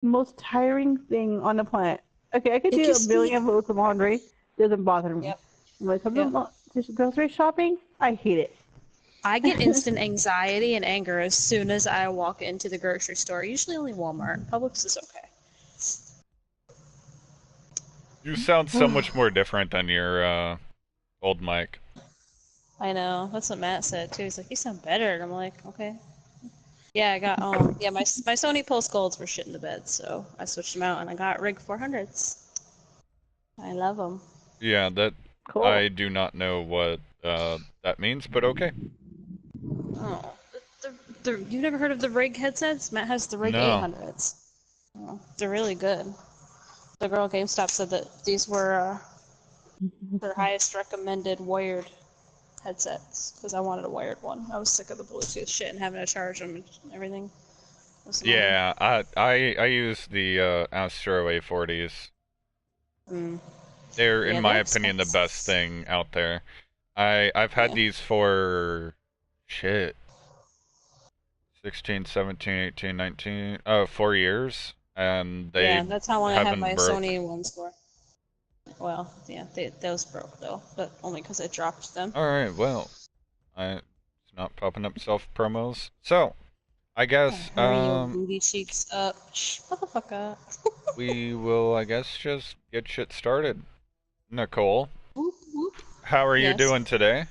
Most tiring thing on the planet. Okay, I could It do a gives me. million loads of laundry. Doesn't bother me. Yep. When it comes Yep. to grocery shopping, I hate I get it. instant anxiety and anger as soon as I walk into the grocery store. Usually only Walmart. Publix is okay. You sound so much more different than your old mic. I know. That's what Matt said too. He's like, "You sound better." And I'm like, "Okay." Yeah, I got yeah, my Sony Pulse Golds were shit in the bed, so I switched them out and I got Rig 400s. I love them. Yeah, that Cool. I do not know what that means, but okay. Oh, you never heard of the Rig headsets? Matt has the Rig No. 800s. Oh, they're really good. The girl at GameStop said that these were their highest recommended wired headsets because I wanted a wired one. I was sick of the Bluetooth shit and having to charge them and everything. It was annoying. Yeah, I use the Astro A40s. Mm. They're, in Yeah, my they're opinion, the best expensive. thing out there. I've had Yeah. these for shit 16, 17, 18, 19, 4 years, and Yeah, they that's how long I had haven't my broke. Sony ones for. Well, yeah, those broke though, but only because I dropped them. All right, well, it's not popping up self promos. So, I guess Hurry your booty cheeks up. Shut the fuck up. we will, I guess, just get shit started. Nicole, Whoop, whoop. how are you Yes, doing today?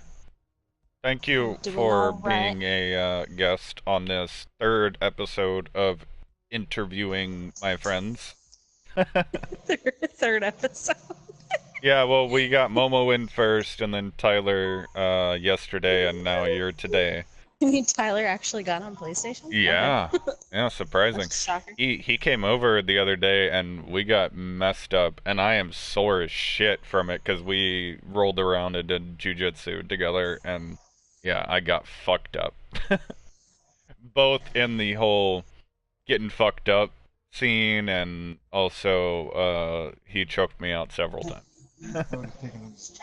Thank I'm you doing for all right. being a guest on this third episode of interviewing my friends. Third episode. Yeah, well, we got Momo in first, and then Tyler yesterday, and now you're today. You mean Tyler actually got on PlayStation? Okay. Yeah, yeah, surprising. That's a shocker. He came over the other day, and we got messed up, and I am sore as shit from it because we rolled around and did jujitsu together, and yeah, I got fucked up. Both in the whole getting fucked up scene, and also he choked me out several times.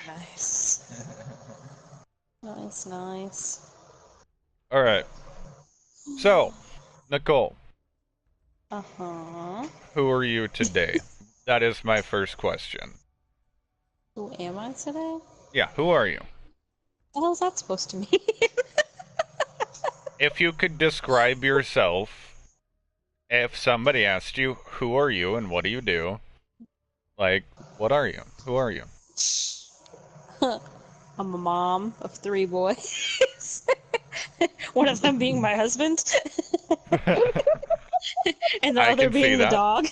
Nice. Nice, nice. All right, so Nicole, Uh-huh. who are you today? That is my first question. Who am I today? Yeah, who are you? The hell is that supposed to mean? If you could describe yourself, if somebody asked you, who are you and what do you do? Like, what are you? Who are you? I'm a mom of 3 boys. One of them being my husband, and the I other can see being the that. dog.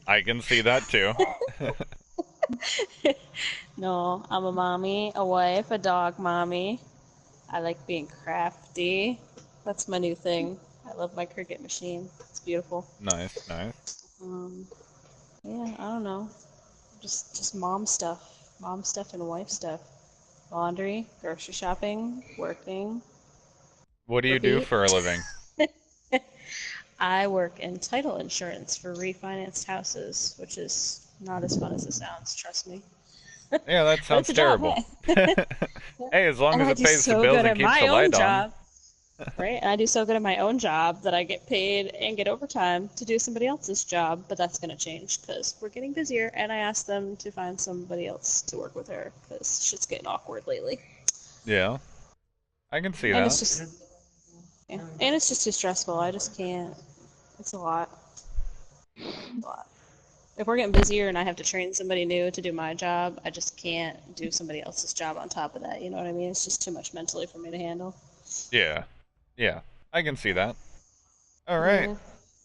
I can see that too. No, I'm a mommy, a wife, a dog mommy. I like being crafty. That's my new thing. I love my Cricut machine. It's beautiful. Nice, nice. Um, yeah, I don't know. Just mom stuff and wife stuff. Laundry, grocery shopping, working. What do you do Repeat. for a living? I work in title insurance for refinanced houses, which is not as fun as it sounds, trust me. Yeah, that But sounds it's a job, terrible. hey. Hey, as long And as I it do pays the so bills good and at keeps my the own light on. job, right? And I do so good at my own job that I get paid and get overtime to do somebody else's job, but that's going to change because we're getting busier, and I asked them to find somebody else to work with her because shit's getting awkward lately. Yeah, I can see And it's that. just, yeah. And it's just too stressful. I just can't. It's a lot. A lot. If we're getting busier and I have to train somebody new to do my job, I just can't do somebody else's job on top of that. You know what I mean? It's just too much mentally for me to handle. Yeah, yeah, I can see that. All right. Yeah.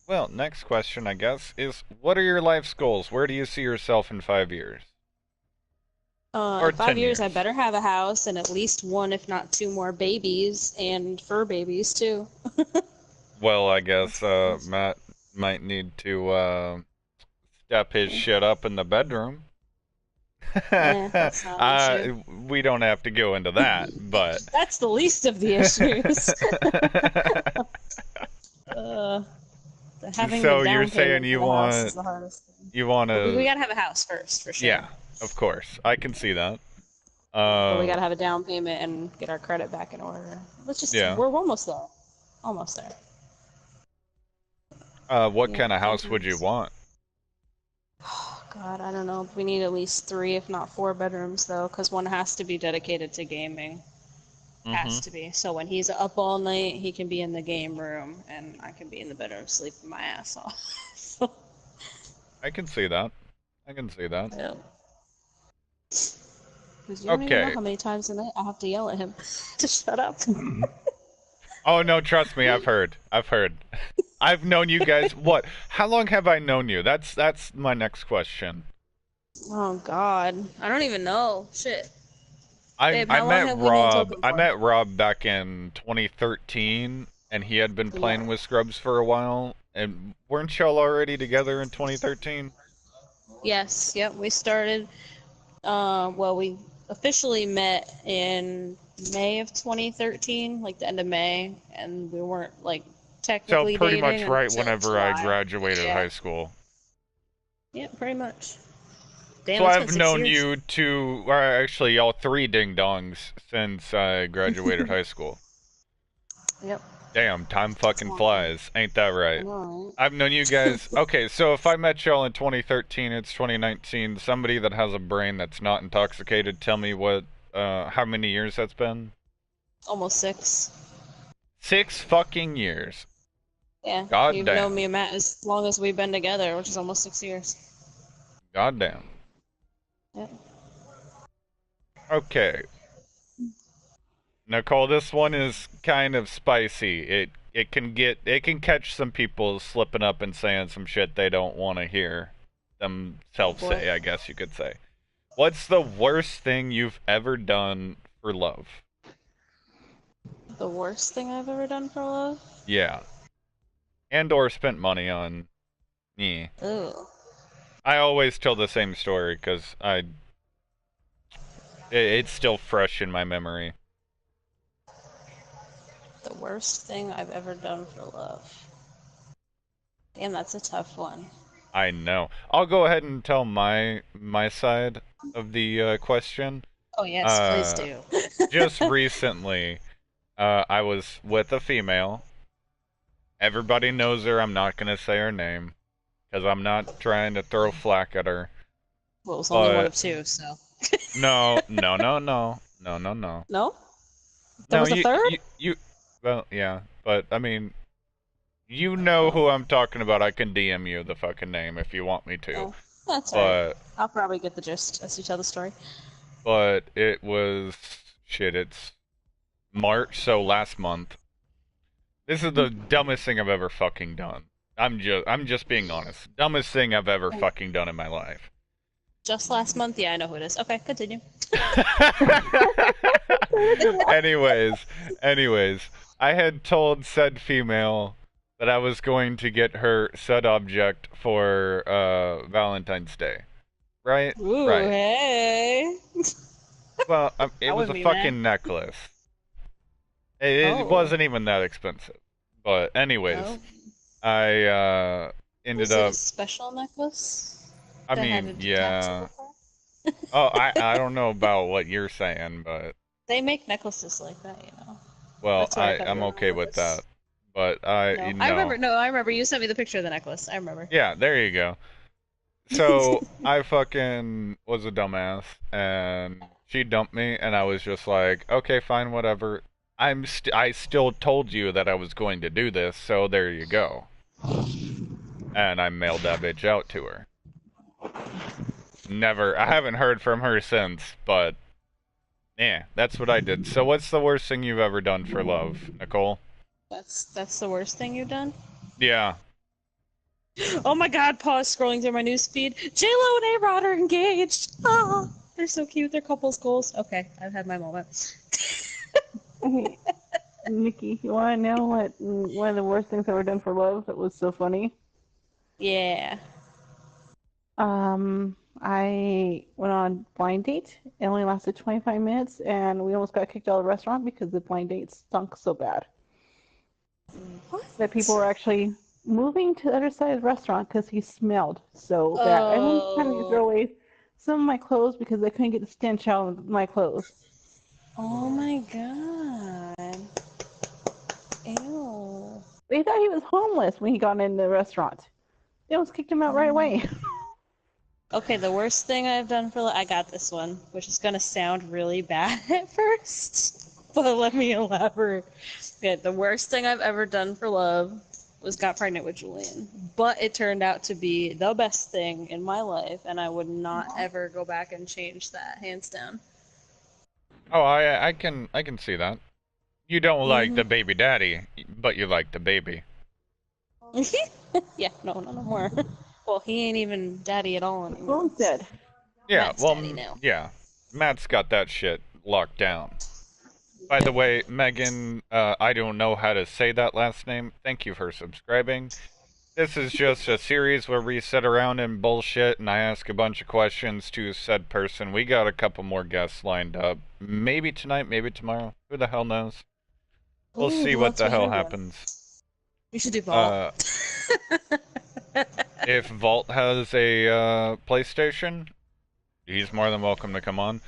Well, next question, I guess, is what are your life's goals? Where do you see yourself in 5 years? Or In five 10 years, I years? better have a house and at least one, if not two more babies and fur babies too. Well, I guess That's the goals. Matt might need to step his Yeah. shit up in the bedroom. That's not an issue. We don't have to go into that, but That's the least of the issues. uh, having the so you're down saying payment for you the house is want the hardest thing. you want But we to gotta have a house first, for sure. yeah, of course. I can see that. But we Uh gotta have a down payment and get our credit back in order. yeah. We're almost there. Almost there. What Yeah, kind of house would you bedrooms. want? Oh, God, I don't know. We need at least 3, if not 4 bedrooms, though, because one has to be dedicated to gaming. Mm-hmm. Has to be. So when he's up all night, he can be in the game room, and I can be in the bedroom sleeping my ass off. So, I can see that. I can see that. yeah. Because you don't even know Okay. how many times a night I have to yell at him to shut up. Oh no, trust me, I've heard. I've heard. I've known you guys. What? How long have I known you? That's my next question. Oh, God. I don't even know. Shit. I Babe, I how long met have we known Rob. Token I for? met Rob back in 2013, and he had been Yeah. playing with Scrubs for a while. And weren't y'all already together in 2013? Yes, yep. We started, well, we officially met in May of 2013, like the end of May, and we weren't, like, So technically pretty dating much right until whenever I July. graduated Yeah. high school. Yeah, pretty much. Damn, So it's been I've 6 known years. you two, or actually y'all three ding dongs since I graduated high school. Yep. Damn, time It's fucking long. flies. Ain't that I right? know, I've known you guys. Okay, so if I met y'all in 2013, it's 2019. Somebody that has a brain that's not intoxicated, tell me how many years that's been? right? Almost 6. 6 fucking years. Yeah, God you've known damn. me and Matt as long as we've been together, which is almost 6 years. God damn. Yep. Okay, Nicole, this one is kind of spicy. It can catch some people slipping up and saying some shit they don't want to hear Oh themselves boy. say, I guess you could say. What's the worst thing you've ever done for love? The worst thing I've ever done for love? Yeah. And or spent money on me. Ooh. I always tell the same story because it's still fresh in my memory. The worst thing I've ever done for love. Damn, that's a tough one. I know. I'll go ahead and tell my side of the question. Oh, yes, please Uh, do. just recently, I was with a female. Everybody knows her. I'm not gonna say her name because I'm not trying to throw flack at her. Well, it was only one But of two, so. no, no, no, no, no, no, no. No? There No, was a third? you. Well, yeah, but I mean, you know Oh, who I'm talking about. I can DM you the fucking name if you want me to. oh. That's alright. But I'll probably get the gist as you tell the story. it was shit. It's March, so last month. This is the dumbest thing I've ever fucking done. I'm just being honest. Dumbest thing I've ever Oh, fucking done in my life. just last month? Yeah, I know who it is. Okay, continue. anyways, anyways, I had told said female that I was going to get her said object for Valentine's Day. Right? Ooh, Right. hey. Well, I it was a wouldn't be mad. fucking necklace. It Oh. wasn't even that expensive. But anyways, Oh. I ended Was it a up. special necklace I that had mean, a yeah. detachable part? Oh, I don't know about what you're saying, but They make necklaces like that, you know. well, That's where I thought you I'm were going okay with with this. that. But I No, I no. remember. No, I remember. You sent me the picture of the necklace. I remember. Yeah, there you go. So I fucking was a dumbass, and she dumped me, and I was just like, okay, fine, whatever. I still told you that I was going to do this, so there you go. And I mailed that bitch out to her. Never, I haven't heard from her since, but yeah, that's what I did. So what's the worst thing you've ever done for love, Nicole? That's the worst thing you've done. Yeah. Oh my God! Pause. Scrolling through my news feed. J Lo and A Rod are engaged. Ah, they're so cute. They're couples goals. Okay, I've had my moment. Okay, Nikki, you want to know what one of the worst things I've ever done for love that was so funny? Yeah. I went on a blind date. It only lasted 25 minutes, and we almost got kicked out of the restaurant because the blind date stunk so bad What? that people were actually moving to the other side of the restaurant because he smelled so bad. Everyone was trying to Oh. throw away some of my clothes because they couldn't get the stench out of my clothes. Oh my God. Ew. They thought he was homeless when he got in the restaurant. They almost kicked him out right away. Okay, the worst thing I've done for love, I got this one, which is gonna sound really bad at first, but let me elaborate. Okay, the worst thing I've ever done for love was got pregnant with Julian, but it turned out to be the best thing in my life, and I would not ever go back and change that, hands down. Oh, I can see that. You don't like Hmm. the baby daddy, but you like the baby. Yeah, no, no, no more. Well, he ain't even daddy at all anymore. Phone's dead. Yeah, Matt's well, daddy now. yeah. Matt's got that shit locked down. By the Yep. way, Megan, I don't know how to say that last name. Thank you for subscribing. This is just a series where we sit around and bullshit and I ask a bunch of questions to said person. We got a couple more guests lined up. Maybe tonight, maybe tomorrow. Who the hell knows? We'll Ooh, see who what wants the we hell interviewing? happens. We should do Vault. Uh, if Vault has a PlayStation, he's more than welcome to come on.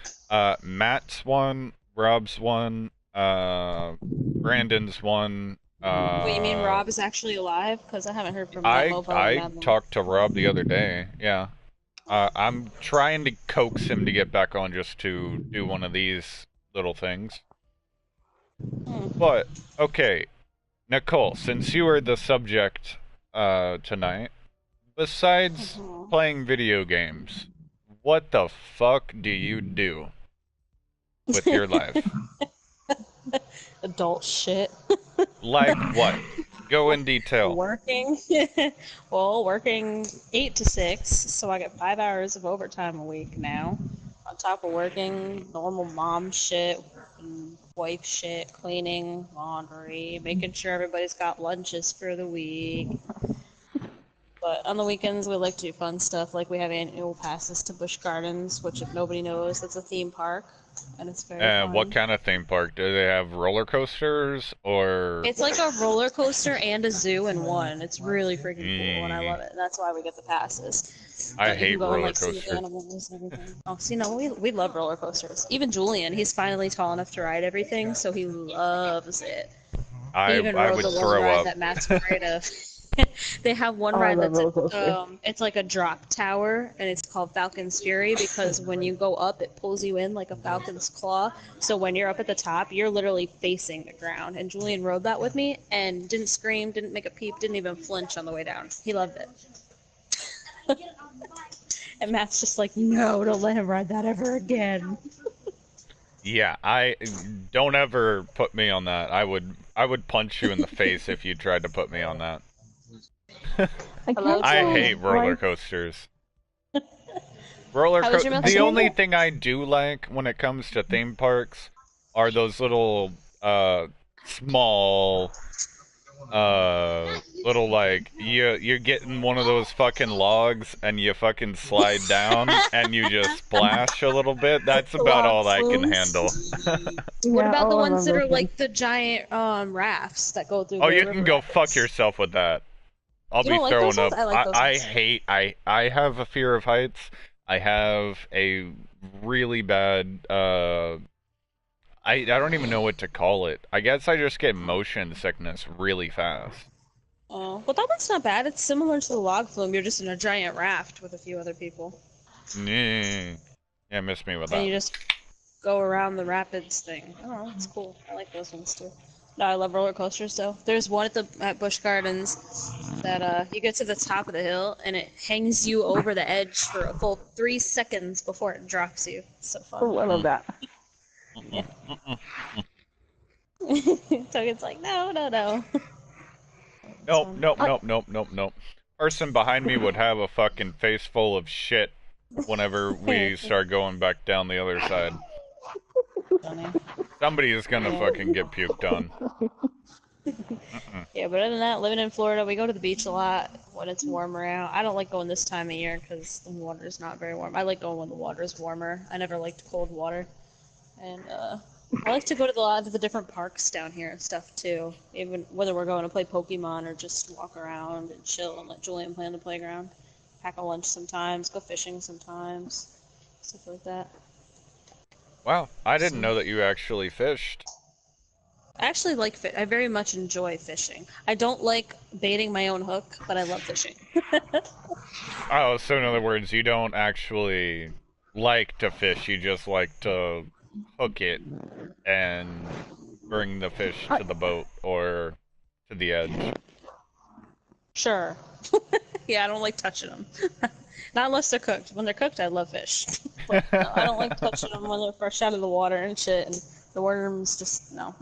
Matt's one, Rob's one, Brandon's one. Wait, you mean Rob is actually alive? Because I haven't heard from that I mofo in I that long. talked to Rob the other day. Yeah. I'm trying to coax him to get back on just to do one of these little things. Hmm. But okay, Nicole, since you are the subject tonight, besides Mhm. playing video games, what the fuck do you do with your life? Adult shit. Like what? Go in detail. Working. Well, working 8 to 6, so I get 5 hours of overtime a week now. On top of working normal mom shit, and wife shit, cleaning, laundry, making sure everybody's got lunches for the week. But on the weekends, we like to do fun stuff. Like we have annual passes to Busch Gardens, which, if nobody knows, that's a theme park, and it's very What fun. kind of theme park? Do they have roller coasters or? It's like a roller coaster and a zoo in one. It's really freaking cool, and I Mm, love it. And that's why we get the passes. I But you can hate go and roller like see the coasters. animals and everything. Oh, see, no, we love roller coasters. Even Julian, he's finally tall enough to ride everything, so he loves it. He even I rode the would one throw ride up. that Matt's afraid of. They have one Oh, I ride love that's roller coasters. it's like a drop tower, and it's called Falcon's Fury because when you go up, it pulls you in like a falcon's claw. So when you're up at the top, you're literally facing the ground. And Julian rode that with me and didn't scream, didn't make a peep, didn't even flinch on the way down. He loved it. And Matt's just like, no, don't let him ride that ever again. Yeah, I don't ever put me on that. I would punch you in the face if you tried to put me on that. I Hello, can't I tell hate Julian. roller why. coasters. How was your I The message? can't only tell. thing I do like when it comes to theme parks are those little small little like you're getting one of those fucking logs and you fucking slide down and you just splash a little bit. That's The about log all I can flumes. handle. What Yeah, about the oh, I ones love that those are ones. like the giant rafts that go through Oh, the you can river go fuck rapids? yourself with that. I'll You be don't like those throwing ones? up. I like those I ones. hate I have a fear of heights. I have a really bad I don't even know what to call it. I guess I just get motion sickness really fast. Oh, well, that one's not bad. It's similar to the log flume. You're just in a giant raft with a few other people, Yeah, miss me with and that. you just go around the rapids thing. Oh, it's cool. I like those ones too. No, I love roller coasters though. There's one at Busch Gardens that you get to the top of the hill and it hangs you over the edge for a full 3 seconds before it drops you. It's so fun. Oh, I love Mm, that. Yeah. mm, mm, mm, mm. Togen's like, no, no, no. It's Nope, fun. nope, I, nope, nope, nope, nope. Person behind me would have a fucking face full of shit whenever we start going back down the other side. Funny. Somebody is gonna Yeah. fucking get puked on. Yeah, but other than that, living in Florida, we go to the beach a lot when it's warmer out. I don't like going this time of year because the water's not very warm. I like going when the water's warmer. I never liked cold water. And I like to go to a lot of the different parks down here and stuff too. Even whether we're going to play Pokemon or just walk around and chill and let Julian play on the playground. Pack a lunch sometimes, go fishing sometimes, stuff like that. Wow, I didn't So know that you actually fished. I actually like fish. I very much enjoy fishing. I don't like baiting my own hook, but I love fishing. Oh, so in other words, you don't actually like to fish, you just like to hook it and bring the fish to the boat or to the edge. Sure. Yeah, I don't like touching them. Not unless they're cooked. When they're cooked, I love fish. But no, I don't like touching them when they're fresh out of the water and shit. And the worms, just no.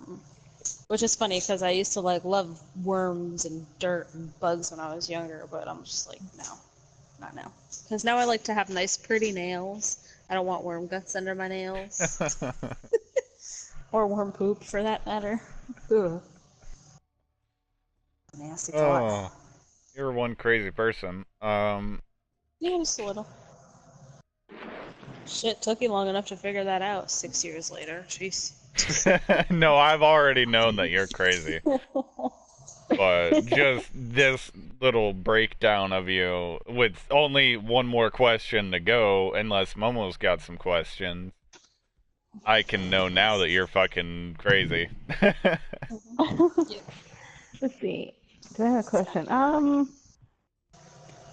Which is funny because I used to like love worms and dirt and bugs when I was younger, but I'm just like, no, not now. Because now I like to have nice, pretty nails. I don't want worm guts under my nails. Or worm poop, for that matter. Ugh. Nasty thought. Oh, you're one crazy person. Yeah, just a little. Shit, took you long enough to figure that out 6 years later. Jeez. No, I've already known that you're crazy. But just this little breakdown of you with only one more question to go, unless Momo's got some questions, I can know now that you're fucking crazy. Let's see. Do I have a question?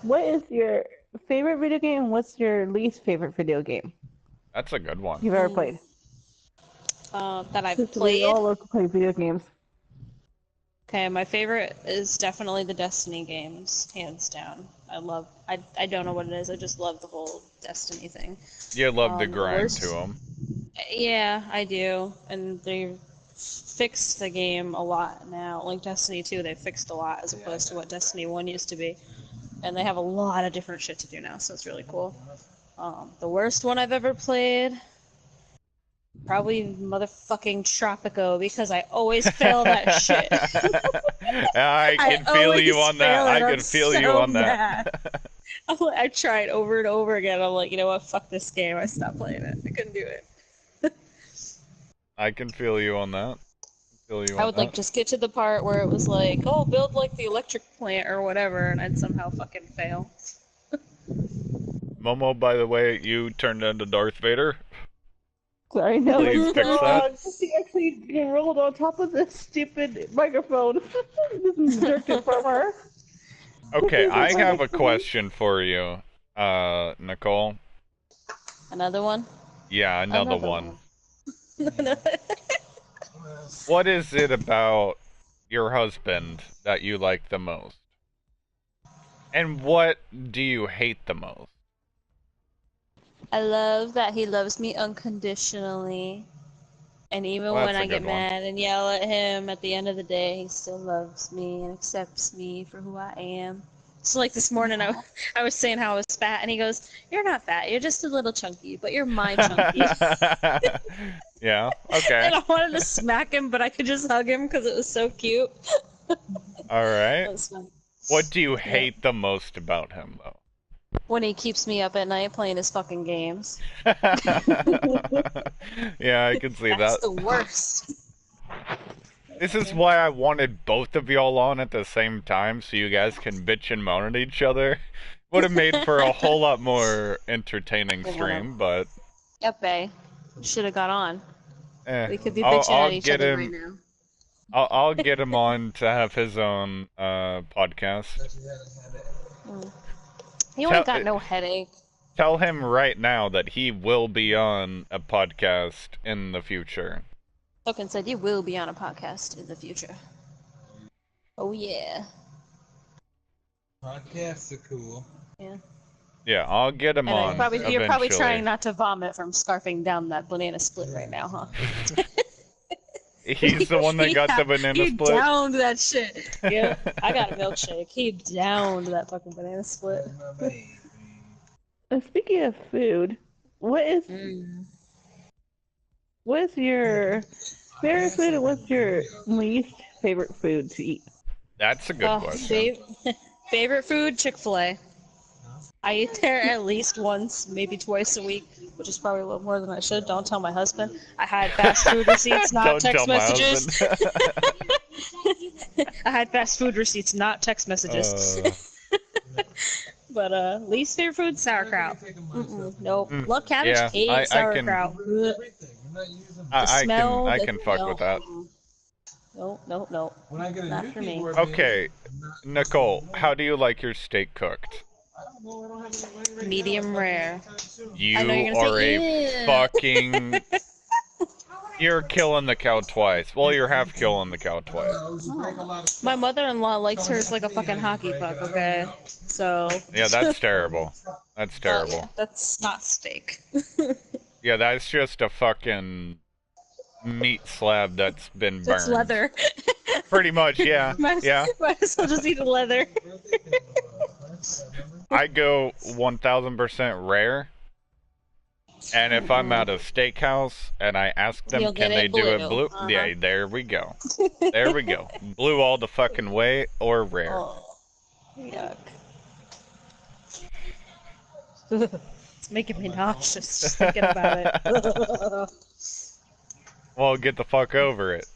What is your favorite video game and what's your least favorite video game That's a good one. you've ever played? That I've Since we played. all love to play video games. Okay, my favorite is definitely the Destiny games, hands down. I don't know what it is, I just love the whole Destiny thing. You love to The grind worst- to them. Yeah, I do. And they've fixed the game a lot now. Like Destiny 2, they fixed a lot as opposed to what Destiny 1 used to be. And they have a lot of different shit to do now, so it's really cool. The worst one I've ever played, probably motherfucking Tropico, because I always fail that shit. I can feel you on that. I can feel you on that. I tried over and over again. I'm like, you know what? Fuck this game. I stopped playing it. I couldn't do it. I can feel you on that. I would like just get to the part where it was like, oh, build like the electric plant or whatever, and I'd somehow fucking fail. Momo, by the way, you turned into Darth Vader. Sorry, no, Please like, fix that. He actually rolled on top of this stupid microphone. This is jerked it from her. Okay, I have a question for you, Nicole. Another one? Yeah, another Another one. What is it about your husband that you like the most? And what do you hate the most? I love that he loves me unconditionally. And even Well, when that's a I get good one. mad and yell at him, at the end of the day, he still loves me and accepts me for who I am. So like this morning, I was saying how I was fat, and he goes, "You're not fat. You're just a little chunky, but you're my chunky." Yeah, okay. And I wanted to smack him, but I could just hug him because it was so cute. Alright. It was fun. What do you hate the most about him, though? When he keeps me up at night playing his fucking games. Yeah, I can see That's that. the worst. This is why I wanted both of y'all on at the same time, so you guys can bitch and moan at each other. Would have made for a whole lot more entertaining stream, but Yep, bae. Should have got on. We could be I'll- bitching I'll at each get other him- right now. I'll get him on to have his own podcast. You ain't got no headache. Tell him right now that he will be on a podcast in the future. Token said you will be on a podcast in the future. Oh yeah. Podcasts are cool. Yeah. Yeah, I'll get him And on you're probably eventually. trying not to vomit from scarfing down that banana split right now, huh? He's the one that got the banana he split. downed that shit. Yeah, I got a milkshake. He downed that fucking banana split. Speaking of food, what is your favorite food and what's your least favorite food to eat? That's a good question. Favorite food, Chick-fil-A. I eat there at least once, maybe twice a week, which is probably a little more than I should. Don't tell my husband. I had fast food receipts, not Don't text tell my messages. husband. I had fast food receipts, not text messages. But least favorite food, sauerkraut. Nope. Love cabbage, Yeah, hate I can- sauerkraut. I smell, can the fuck with that. Nope, nope, nope. Not for me. Okay, Nicole, how do you like your steak cooked? Medium rare. I know You you're gonna are a say, fucking. You're killing the cow twice. Well, you're half killing the cow twice. oh. My mother-in-law likes hers like a fucking hockey puck, okay? So, Yeah, that's terrible. That's oh yeah, terrible. that's not steak. Yeah, that's just a fucking meat slab that's been It's burned. leather. Pretty much, yeah. might, Yeah. might as well just eat the leather. I go 1000% rare. And if I'm at a steakhouse and I ask them, You'll get can they it do it blue. blue? Yeah, there we go. There we go. Blue all the fucking way or rare. Oh, yuck. It's making me nauseous just thinking about it. Well, get the fuck over it.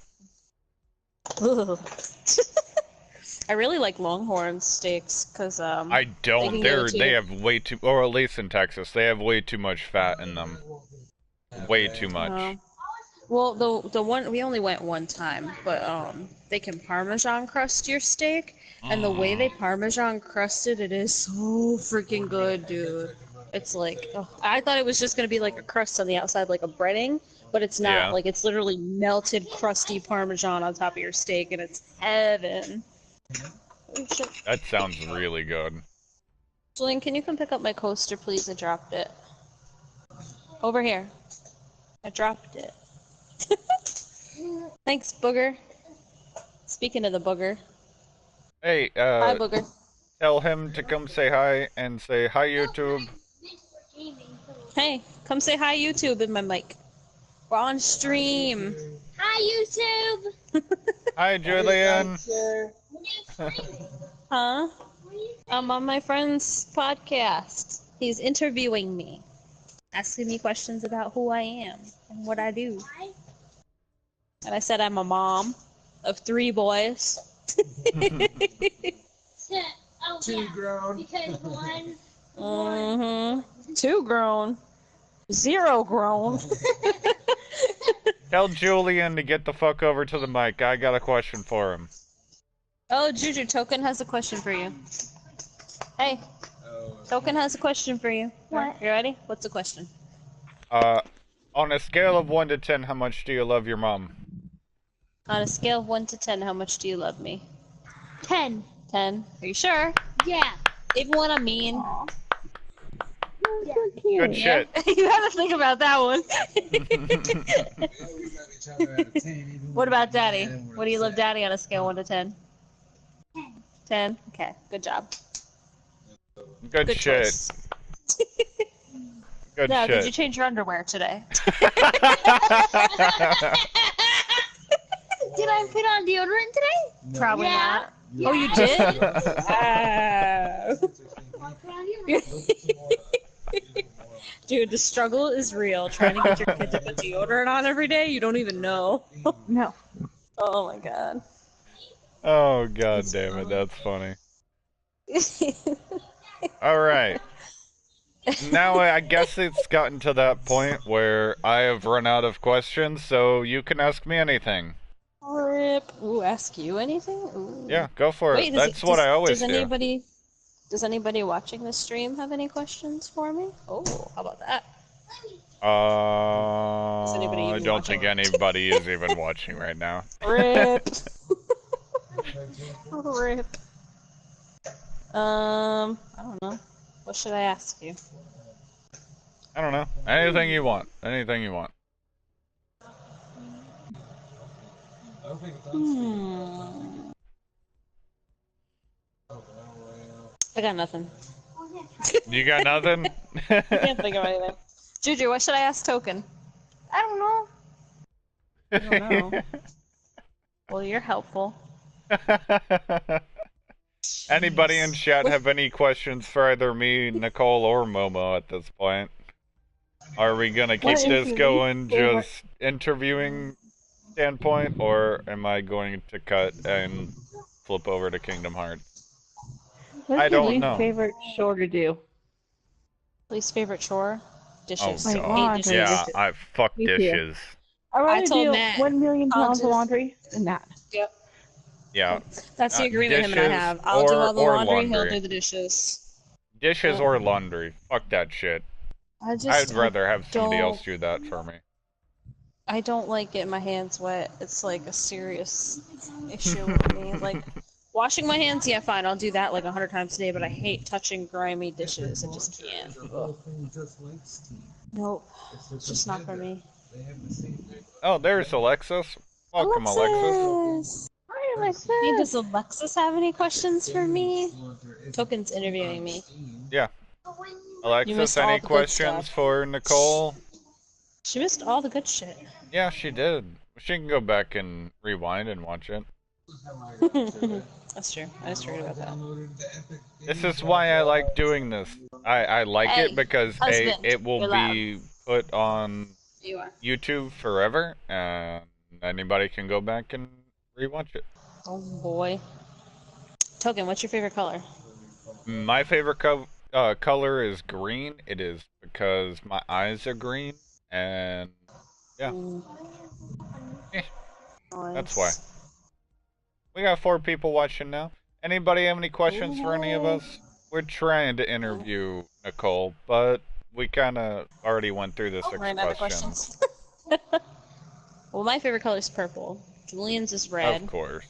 I really like Longhorn steaks because I they don't. can go They to. have way too, or at least in Texas, they have way too much fat in them. Way too much. Well, the one we only went one time, but they can Parmesan crust your steak, and the way they Mm. Parmesan crusted it is so freaking good, dude. It's like I thought it was just gonna be like a crust on the outside, like a breading, but it's not. Yeah, Like it's literally melted, crusty Parmesan on top of your steak, and it's heaven. Oh, shit. that sounds really good. Julian, can you come pick up my coaster, please? I dropped it. Over here. I dropped it. Thanks, Booger. Speaking of the Booger. Hey, Hi, Booger. tell him to come say hi and say hi, YouTube. Hey, come say hi, YouTube, in my mic. We're on stream. Hi, YouTube. Hi, Julian. Huh? I'm on my friend's podcast. He's interviewing me, asking me questions about who I am and what I do. And I said I'm a mom of 3 boys. Two grown. Because one. Mm-hmm. 2 grown. 0 grown. Tell Julian to get the fuck over to the mic. I got a question for him. Oh, Juju, Token has a question for you. Hey, Token has a question for you. What? You ready? What's the question? On a scale of 1 to 10, how much do you love your mom? On a scale of 1 to 10, how much do you love me? 10. 10. Are you sure? Yeah. Even when I'm mean? Yeah. Good shit. You have to think about that one. What about Daddy? What do you love Daddy on a scale of 1 to 10? 10? Okay, good job. Good Good shit. choice. Good Now, shit. did you change your underwear today? Did I put on deodorant today? Probably Yeah. not. Oh, you did? Dude, the struggle is real. Trying to get your kid to put deodorant on every day, you don't even know. No. Oh my god. Oh, god damn it. That's funny. Alright. Now I guess it's gotten to that point where I have run out of questions, so you can ask me anything. Rip. Ooh, ask you anything? Ooh. Yeah, go for Wait, it. That's what I always do. Does anybody watching this stream have any questions for me? Oh, how about that? anybody I even don't watching? think anybody is even watching right now. Rip. Rip. I don't know. What should I ask you? I don't know. Anything you want. Anything you want. I got nothing. You got nothing? I can't think of anything. Juju, what should I ask Token? I don't know. I don't know. Well, you're helpful. Anybody in chat have any questions for either me, Nicole, or Momo at this point? Are we gonna keep What this is going your just interviewing standpoint, or am I going to cut and flip over to Kingdom Hearts? What's I your don't least know. favorite chore to do? Least favorite chore? Oh Dishes. Like god. Hate laundry, dishes. Yeah, dishes. I fuck Me too. dishes. I'd I rather told do Matt, 1 million I'll pounds of just. laundry than that. Yep. Yeah. That's the agreement him and I Dishes have. I'll do all the or laundry, he'll laundry. do the dishes. Dishes Yep. or laundry. Fuck that shit. I I'd just rather have somebody don't. else do that for me. I don't like getting my hands wet. It's like a serious issue with me. Like washing my hands, yeah, fine, I'll do that like 100 times a day. But I hate touching grimy dishes. I just can't. Ugh. Nope, it's just not for me. Oh, there's Alexis. Welcome, Alexis. Alexis. Hi, Hey, Alexis. does Alexis have any questions for me? Token's interviewing me. Yeah. You Alexis, missed all any the good questions stuff. for Nicole? She missed all the good shit. Yeah, she did. She can go back and rewind and watch it. That's true. I just forgot about that. This is why I like doing this. I like Hey, it because A, husband, it will you're loud. be put on You are. YouTube forever, and anybody can go back and rewatch it. Oh boy. Token, what's your favorite color? My favorite color is green. It is because my eyes are green, and yeah, eh, that's why. Nice. We got 4 people watching now. Anybody have any questions for any of us? We're trying to interview Nicole, but we kind of already went through this Ran out of question. questions. Well, my favorite color is purple. Julian's is red. Of course.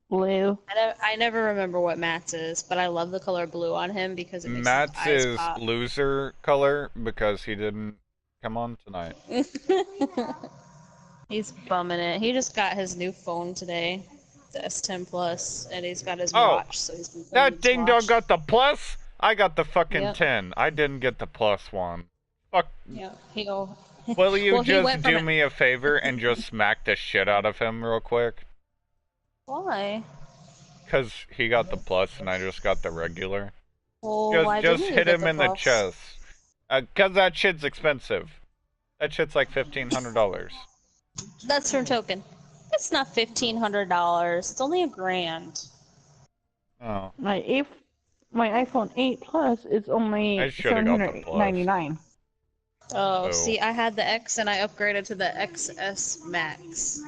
Blue. I never remember what Matt's is, but I love the color blue on him because it makes Matt's his eyes is pop. loser color because he didn't come on tonight. He's bumming it. He just got his new phone today, the S10 Plus, and he's got his Oh, watch. So he's been playing that his ding watch. dong got the plus? I got the fucking Yep. 10. I didn't get the plus one. Fuck. Yeah, he'll. Will you Well, he just went do from me a favor and just smack the shit out of him real quick? Why? Because he got the plus and I just got the regular. Well, why Just didn't you hit get him the in the plus? chest. Because that shit's expensive. That shit's like $1,500. That's from Token. It's not $1,500. It's only $1,000. Oh. My iPhone 8 Plus is only I shoulda got the plus. $799. Oh, Oh. see, I had the X and I upgraded to the XS Max.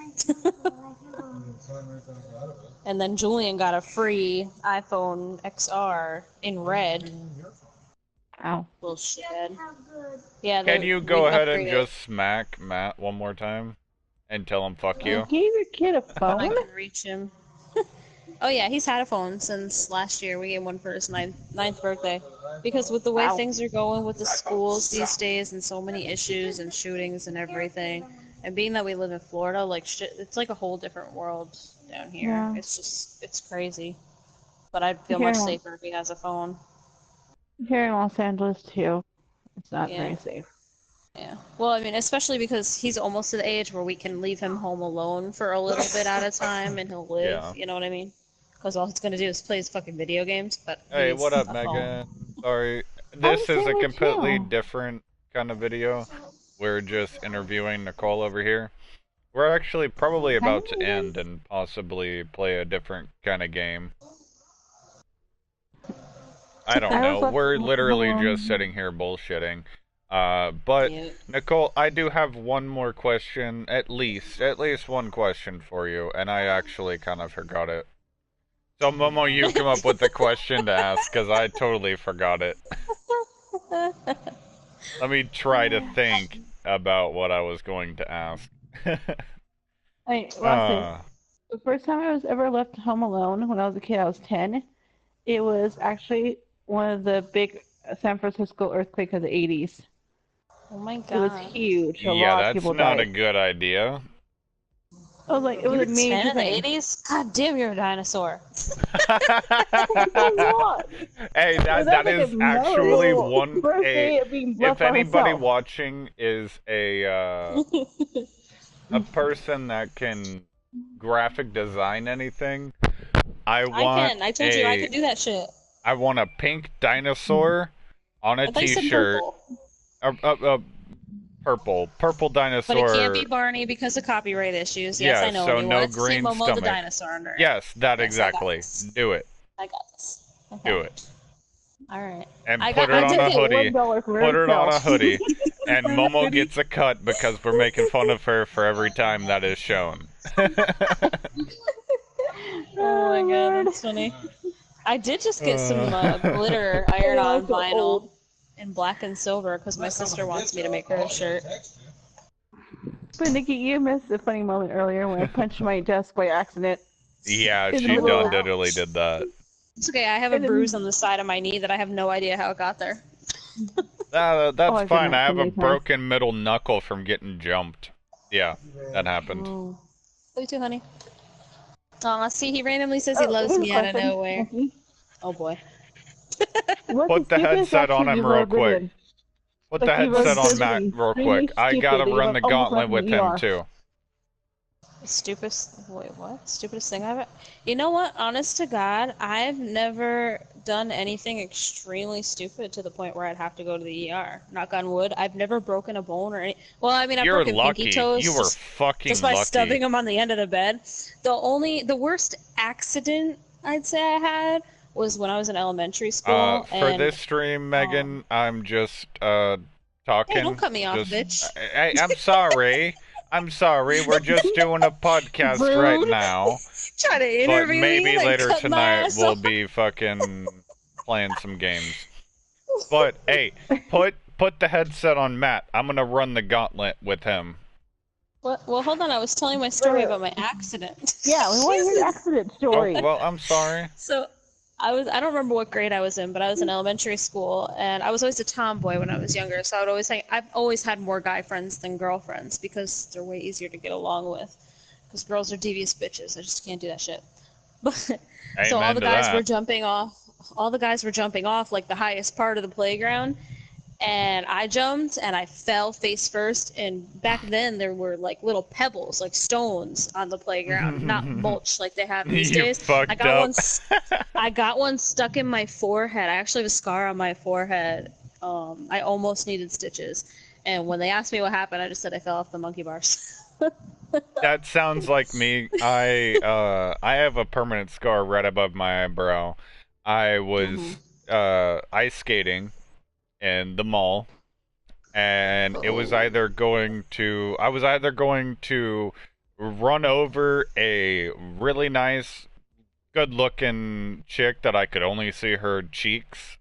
And then Julian got a free iPhone XR in red. Ow. Bullshit. Yeah. Can you go we ahead and upgraded. just smack Matt one more time? And tell him fuck You you? gave your kid a I phone? can reach him. Oh yeah, he's had a phone since last year. We gave him one for his ninth birthday. Because with the way Wow. things are going with the schools these days and so many issues and shootings and everything, and being that we live in Florida, like shit, it's like a whole different world down here. Yeah. It's crazy. But I'd feel Yeah. much safer if he has a phone. Here in Los Angeles, too. It's not Yeah. very safe. Yeah. Well, I mean, especially because he's almost to the age where we can leave him home alone for a little bit at a time and he'll live. Yeah. You know what I mean? Because all he's gonna do is play his fucking video games. But he Hey, needs what up, a Megan? phone. Sorry. This is a saying completely too. different kind of video. We're just interviewing Nicole over here. We're actually probably about to end and possibly play a different kind of game. I don't I was know. We're watching literally Home just Alone. sitting here bullshitting. But Yeah. Nicole, I do have one more question, at least one question for you, and I actually kind of forgot it. So Momo, you come up with the question to ask, because I totally forgot it. Let me try to think about what I was going to ask. Hey, lastly, Uh, the first time I was ever left home alone when I was a kid, I was 10. It was actually one of the big San Francisco earthquake of the 80s. Oh my It was god. huge. A yeah, lot of that's people not a died. good idea. I was like, it You was were a 10 major in the thing. 80s? God damn, you're a dinosaur. Hey, That's that like is a actually memorable one. birthday of being left If by anybody myself. watching is a person that can graphic design anything, I want I told you I can do that shit. I want a pink dinosaur on a I thought you said t-shirt. purple. Purple dinosaur. But it can't be Barney because of copyright issues. Yes, Yeah, I know. so and you no wanted to say green Momo the stomach. dinosaur under it. Yes, that Yes, I got exactly. this. Do it. I got this. Okay. Do it. All right. and I put got. it I on did a get hoodie. $1 for Put every it on kill. a hoodie, and Momo gets a cut because we're making fun of her for every time that is shown. Oh my god, Lord. that's funny. I did just get some Uh, glitter I iron-on feel vinyl old. in black and silver because my sister wants me to make her a shirt. But Nikki, you missed a funny moment earlier when I punched my desk by accident yeah, in the she middle Oh, of done ouch. did that. It's okay. I have a and bruise on then, the side of my knee that I have no idea how it got there. oh, That's I've done fine. I that so have a many times. broken middle knuckle from getting jumped. Yeah, that happened. Oh. Love you too, honey. Aw, see, he randomly says he Oh, loves here's a me out of question, nowhere. Nikki. Oh boy. What's the Put the stupidest headset on action him you've real ever been quick. in? Put Like the you've ever headset on done Matt something real extremely quick. I stupid gotta that you run the almost went gauntlet from with the him ER. too. Stupidest. Wait, what? Stupidest thing I've. You know what? Honest to God, I've never done anything extremely stupid to the point where I'd have to go to the ER. Knock on wood. I've never broken a bone or any. Well, I mean, I've You're broken pinky lucky. You toes were just fucking by lucky. stubbing them on the end of the bed. The worst accident I'd say I had was when I was in elementary school, For and this stream, um, Megan, I'm just hey, don't talking. cut me off, Just bitch. I'm sorry. I'm sorry. We're just doing a podcast right Rude. now. Try to But interview me maybe and then later cut my tonight ass we'll off. be fucking playing some games. But hey, put the headset on Matt. I'm gonna run the gauntlet with him. What? Well, hold on. I was telling my story about my accident. Yeah, we want to hear the Jesus. accident Oh, story. well, I'm sorry. So, I don't remember what grade I was in, but I was in elementary school, and I was always a tomboy when I was younger. So I've always had more guy friends than girlfriends because they're way easier to get along with. Because girls are devious bitches. I just can't do that shit. But so all Amen the to guys were that. jumping off. All the guys were jumping off like the highest part of the playground, and I jumped and I fell face first. And back then there were like little pebbles, like stones on the playground, not mulch like they have these You days. I fucked got up. one. I got one stuck in my forehead. I actually have a scar on my forehead. I almost needed stitches. And when they asked me what happened, I just said I fell off the monkey bars. That sounds like me. I have a permanent scar right above my eyebrow. I hmm was ice skating in the mall, and it was Oh. either going to I was either going to run over a really nice, good-looking chick that I could only see her cheeks.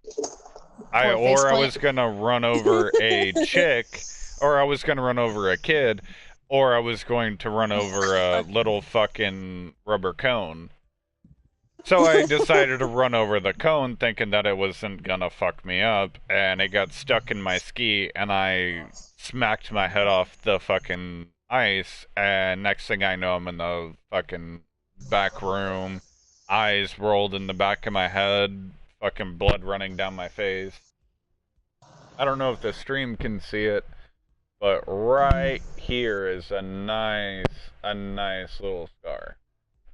Or Or I faceplant. was gonna run over a chick, or I was gonna run over a kid, or I was going to run Oh, over a God. little fucking rubber cone. So I decided to run over the cone thinking that it wasn't gonna fuck me up, and it got stuck in my ski, and I smacked my head off the fucking ice, and next thing I know, I'm in the fucking back room, eyes rolled in the back of my head, fucking blood running down my face. I don't know if the stream can see it, but right here is a nice little scar.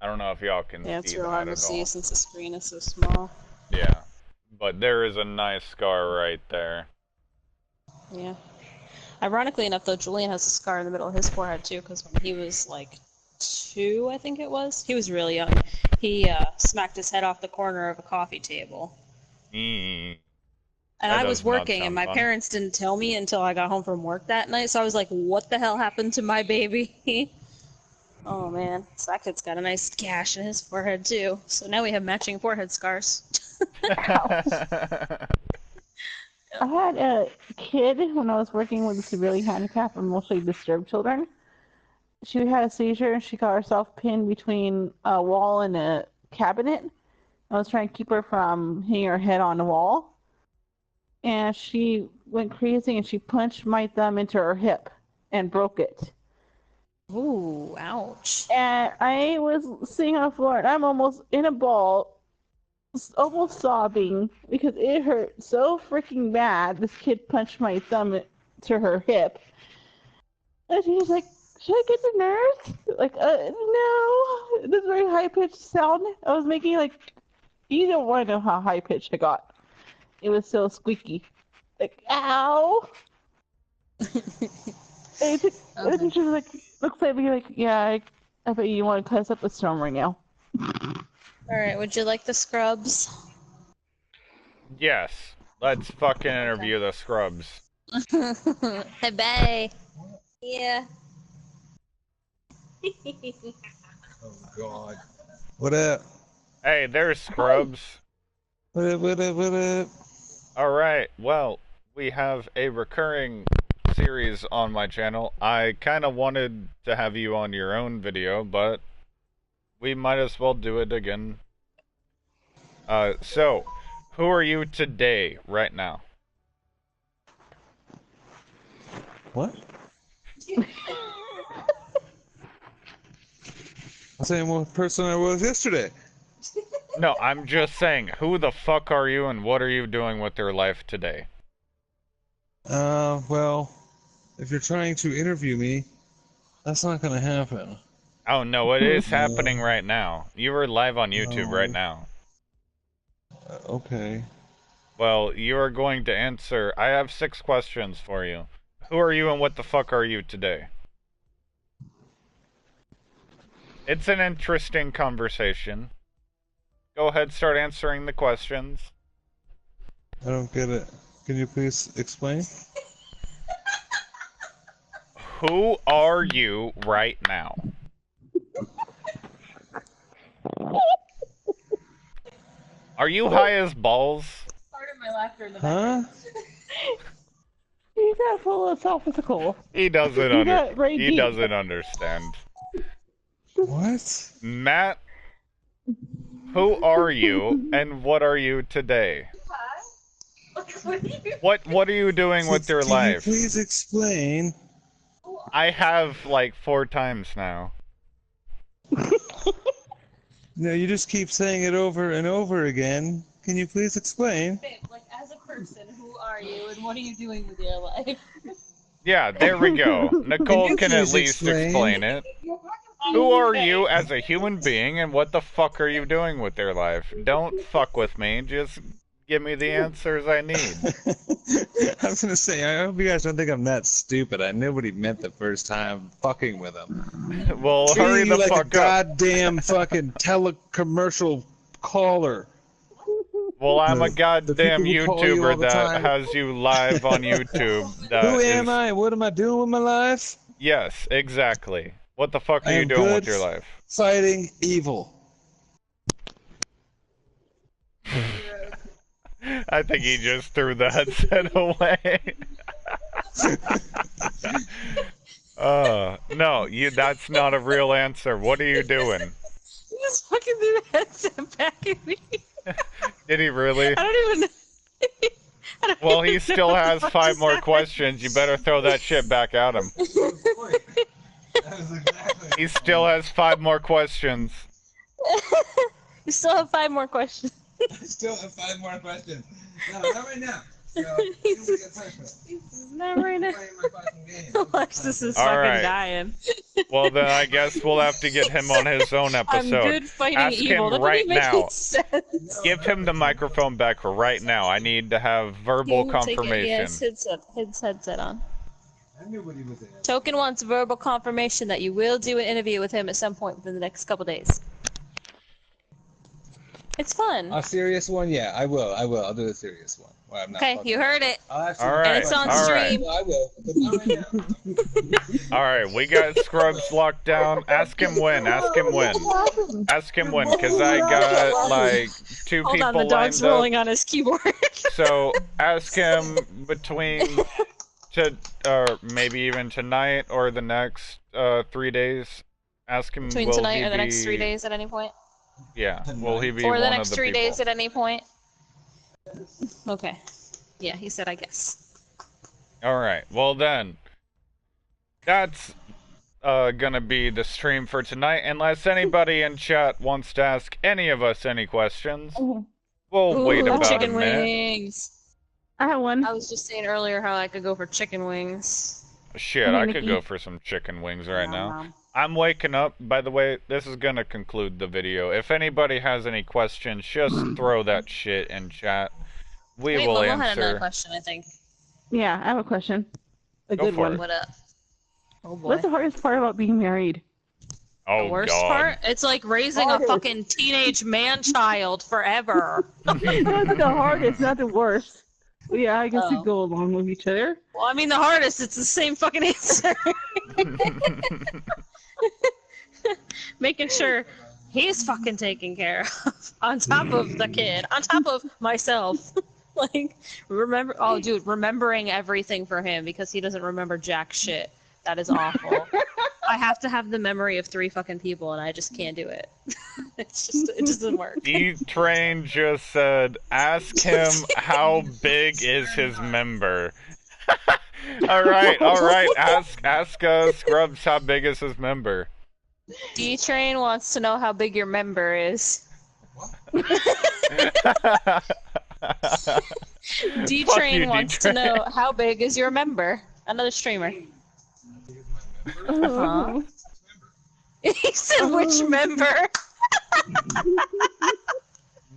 I don't know if y'all can Yeah, it's see real that hard to at see all. since the screen is so small. Yeah. But there is a nice scar right there. Yeah. Ironically enough, though, Julian has a scar in the middle of his forehead too, because when he was like 2, I think it was, he was really young. He smacked his head off the corner of a coffee table. Mm, And that I was does not working, and sound my fun. parents didn't tell me until I got home from work that night. So I was like, "What the hell happened to my baby?" Oh man, so that kid's got a nice gash in his forehead too. So now we have matching forehead scars. I had a kid when I was working with severely handicapped and emotionally disturbed children. She had a seizure and she got herself pinned between a wall and a cabinet. I was trying to keep her from hitting her head on the wall. And she went crazy and she punched my thumb into her hip and broke it. Ooh, ouch. And I was sitting on the floor and I'm almost in a ball, almost sobbing because it hurt so freaking bad. This kid punched my thumb to her hip. And she's like, should I get the nurse? Like, no. This very high pitched sound I was making, like, you don't want to know how high pitched I got. It was so squeaky. Like, ow. And the Okay. teacher was like, looks at me like, yeah, I bet you want to cuss up a storm right now. All right. Would you like the scrubs? Yes. Let's fucking interview the scrubs. Hey, bye. Yeah. Oh God. What up? Hey, there's scrubs. What up? What up? What up? Alright, well, we have a recurring series on my channel. I kinda wanted to have you on your own video, but we might as well do it again. So, who are you today, right now? What? The same person I was yesterday. No, I'm just saying, who the fuck are you and what are you doing with your life today? Well, if you're trying to interview me, that's not gonna happen. Oh no, it is happening right now. You are live on YouTube right No. now. Okay. Well, you are going to answer. I have 6 questions for you. Who are you and what the fuck are you today? It's an interesting conversation. Go ahead, start answering the questions. I don't get it. Can you please explain? Who are you right now? Are you high as balls? Part of my laughter in the Huh? You got philosophical. He doesn't You got very he deep. doesn't understand. What? Matt, who are you and what are you today? What are you doing with your Can life? you please explain? I have like 4 times now. No, you just keep saying it over and over again. Can you please explain? Babe, like as a person, who are you and what are you doing with your life? Yeah, there we go. Nicole you can at please least explain? explain it. Who are you as a human being and what the fuck are you doing with your life? Don't fuck with me, just give me the answers I need. I was gonna say, I hope you guys don't think I'm that stupid. I knew what he meant the first time fucking with him. Well, hurry Treating the you like a fuck up. goddamn fucking telecommercial caller. Well, I'm a the goddamn people who call you all YouTuber the that time. has you live on YouTube. That Who am is- I? What am I doing with my life? Yes, exactly. What the fuck are I you am doing with good your life? fighting evil. I think he just threw the headset away. No, that's not a real answer. What are you doing? You just fucking threw the headset back at me. Did he really? I don't even know. I don't Well, he even know still what the has fuck 5 just more happened. questions. You better throw that shit back at him. He still has 5 more questions. You still have 5 more questions. I still have 5 more questions. No, not right now. So, you don't get punishment. Not right now. Playing my fucking game. Alexis is All fucking right. dying. Well, then I guess we'll have to get him on his own I'm episode. good fighting Ask evil. him That right doesn't make now. any sense. Give him the microphone back right now. I need to have verbal He will take it. He confirmation. has his headset on. I knew what he was in. Token wants verbal confirmation that you will do an interview with him at some point within the next couple days. It's fun. A serious one? Yeah, I will. I'll do a serious one. Well, I'm not Okay, fucking- you heard it. I'll actually- All right, And it's on all right. stream. I will. But not right now. All right, we got Scrubs locked down. Ask him when. Ask him when. Ask him when, because I got like 2 Hold people on, the dog's lined rolling up. on his keyboard. So ask him between or maybe even tonight or the next 3 days. Ask him Between will tonight he or the next be- 3 days at any point? Yeah, will he be Or one the of next the 3 people? days at any point? Okay. Yeah, he said I guess. All right. Well then, that's gonna be the stream for tonight. Unless anybody in chat wants to ask any of us any questions, we'll wait Ooh, about chicken a minute. wings. I have one. I was just saying earlier how I could go for chicken wings. Shit, Okay, I could Nikki. go for some chicken wings right now. I'm waking up. By the way, this is gonna conclude the video. If anybody has any questions, just throw that shit in chat. We Wait, will Momo had another answer. question, I think. Yeah, I have a question. A Go good for one. it. What up? Oh boy. What's the hardest part about being married? The Oh worst God. part? It's like raising a Hardest. fucking teenage man-child forever. That's the hardest, not the worst. But yeah, I guess we Oh. go along with each other. Well, I mean the hardest, it's the same fucking answer. Making sure he's fucking taken care of. On top of the kid. On top of myself. Like, remembering everything for him because he doesn't remember jack shit. That is awful. I have to have the memory of 3 fucking people and I just can't do it. It just doesn't work. D-Train just said, ask him how big is his member. Alright, ask Scrubs how big is his member. D-Train wants to know how big your member is. D-Train wants to know how big is your member. Another streamer. Uh-huh. He said which member?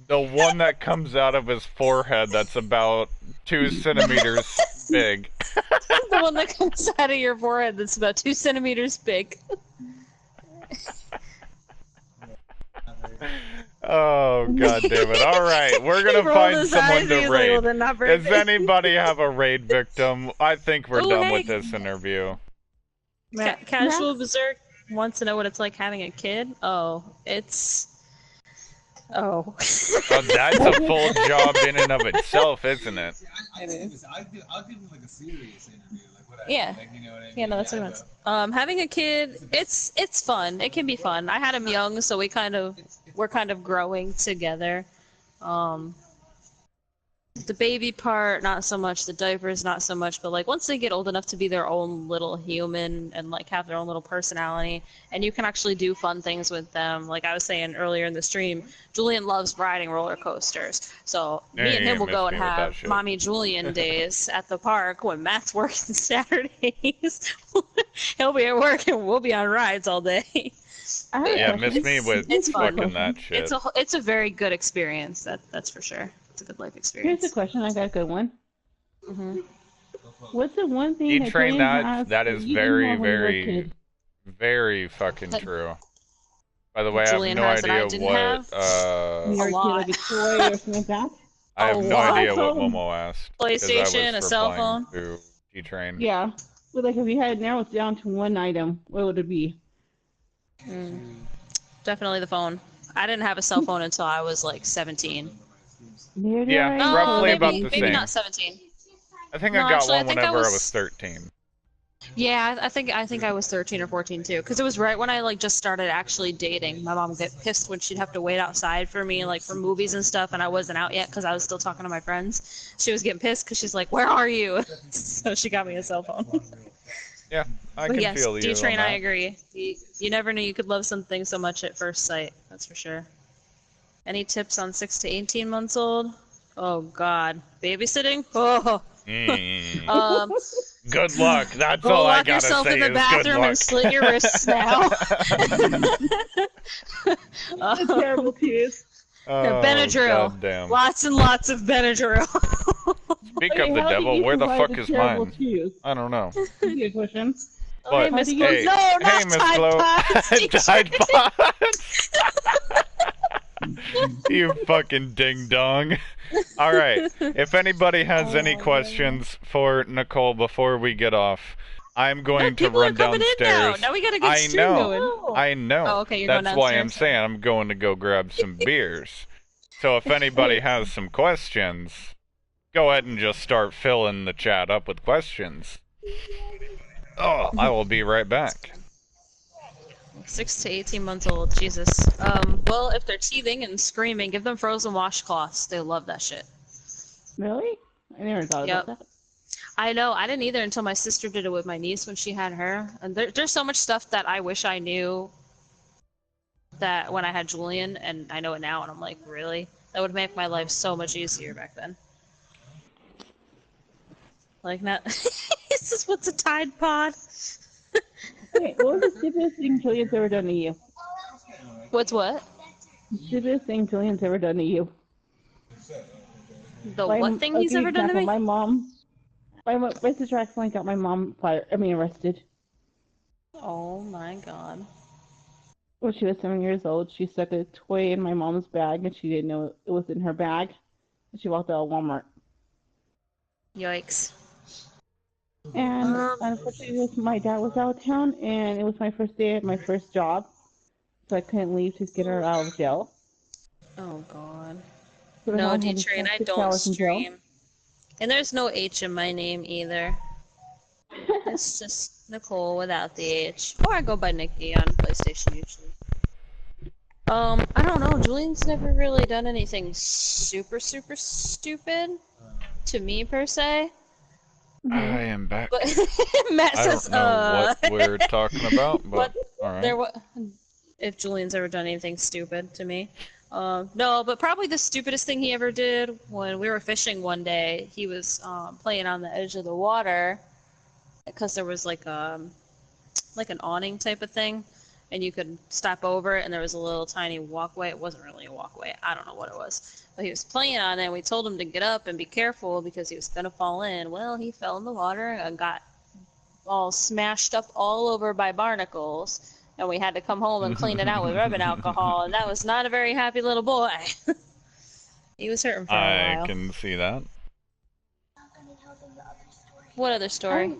The one that comes out of his forehead that's about 2 centimeters big. The one that comes out of your forehead that's about 2 centimeters big. Oh god damn it. Alright, we're gonna find someone to raid. Does anybody have a raid victim? I think we're done with this interview. Casual Berserk wants to know what it's like having a kid. Oh, it's... Oh. Well, that's a full job in and of itself, isn't it? I'll give him like a serious interview, like whatever. Yeah. Like, you know what I mean? Yeah, no, that's what it means. Having a kid, it's fun. It can be fun. I had him young, so we're kind of growing together. The baby part, not so much. The diapers, not so much. But like once they get old enough to be their own little human and like have their own little personality, and you can actually do fun things with them. Like I was saying earlier in the stream, Julian loves riding roller coasters. So me and him will go and have mommy Julian days at the park when Matt's working Saturdays. He'll be at work and we'll be on rides all day. Yeah, miss me with fucking that shit. It's a very good experience. That's for sure. It's a good life experience. Here's a question. I got a good one. Mm-hmm. What's the one thing You that train Julian that. has That that is you didn't have very, when you were a very, kid? very fucking true. By the way, Julian I have has that no I idea didn't what. have? When you were a kid, lot. like a toy or something like that? I have A no lot. idea what Momo asked. 'Cause I was PlayStation, a cell replying phone. to T-Train. Yeah. But like if you had narrowed it down to one item, what would it be? Definitely the phone. I didn't have a cell phone until I was like 17. Yeah, No, roughly maybe, about the maybe same. not 17. I think No, I got actually, I one think I whenever I was- was 13. Yeah, I think I was 13 or 14 too, because it was right when I like just started actually dating. My mom would get pissed when she'd have to wait outside for me, like for movies and stuff, and I wasn't out yet because I was still talking to my friends. She was getting pissed because she's like, "Where are you?" So she got me a cell phone. Yeah, I But can yes, feel you D-Train, on I that. agree. You never knew you could love something so much at first sight. That's for sure. Any tips on 6 to 18 months old? Oh God, babysitting? Oh. Mm. Good luck. That's Go all I lock gotta yourself say in the is good bathroom luck. and slit your wrists now. That's terrible tears. Oh, Benadryl. goddamn. Lots and lots of Benadryl. Speak of the devil, where the fuck is mine? Tears? I don't know. Good question. Oh, hey, But, Miss hey, Glow. No, hey, not Miss Tide Glow. Pods. Tide Pods. You fucking ding dong. Alright, if anybody has any questions for Nicole before we get off, I'm going to People run are coming downstairs. in now. Now we got a good I stream know. going. I know. Oh, okay, you're going That's why I'm downstairs. saying I'm going to go grab some beers. So if anybody has some questions, go ahead and just start filling the chat up with questions. Oh, I will be right back. 6 to 18 months old, Jesus. Well, if they're teething and screaming, give them frozen washcloths. They love that shit. Really? I never thought Yep. about that. I know, I didn't either until my sister did it with my niece when she had her. And there's so much stuff that I wish I knew that when I had Julian, and I know it now, and I'm like, really? That would make my life so much easier back then. Like, not. This is what's a Tide Pod? Wait, what was the stupidest thing Julian's ever done to you? What's what? The stupidest thing Julian's ever done to you? The My- what thing I'll he's give you ever done to example. me? My mom. My sister accidentally got my mom fired. I mean, arrested. Oh my god. when she was 7 years old, she stuck a toy in my mom's bag and she didn't know it was in her bag. And she walked out of Walmart. Yikes. And unfortunately, my dad was out of town, and it was my first day at my first job, so I couldn't leave to get her out of jail. Oh god. So my No, mom had to D-Train, spend I 6 don't hours in jail. stream. And there's no H in my name either. It's just Nicole without the H. Or I go by Nikki on PlayStation usually. I don't know. Julian's never really done anything super stupid to me per se. I am back. But Matt I says, don't know what we're talking about, but alright. If Julian's ever done anything stupid to me. No, but probably the stupidest thing he ever did when we were fishing one day, he was playing on the edge of the water because there was like an awning type of thing, and you could step over it, and there was a little tiny walkway. It wasn't really a walkway. I don't know what it was. But he was playing on it, and we told him to get up and be careful because he was going to fall in. Well, he fell in the water and got all smashed up all over by barnacles, and we had to come home and clean it out with rubbing alcohol, and that was not a very happy little boy. He was hurting for a while. I can see that. What other story?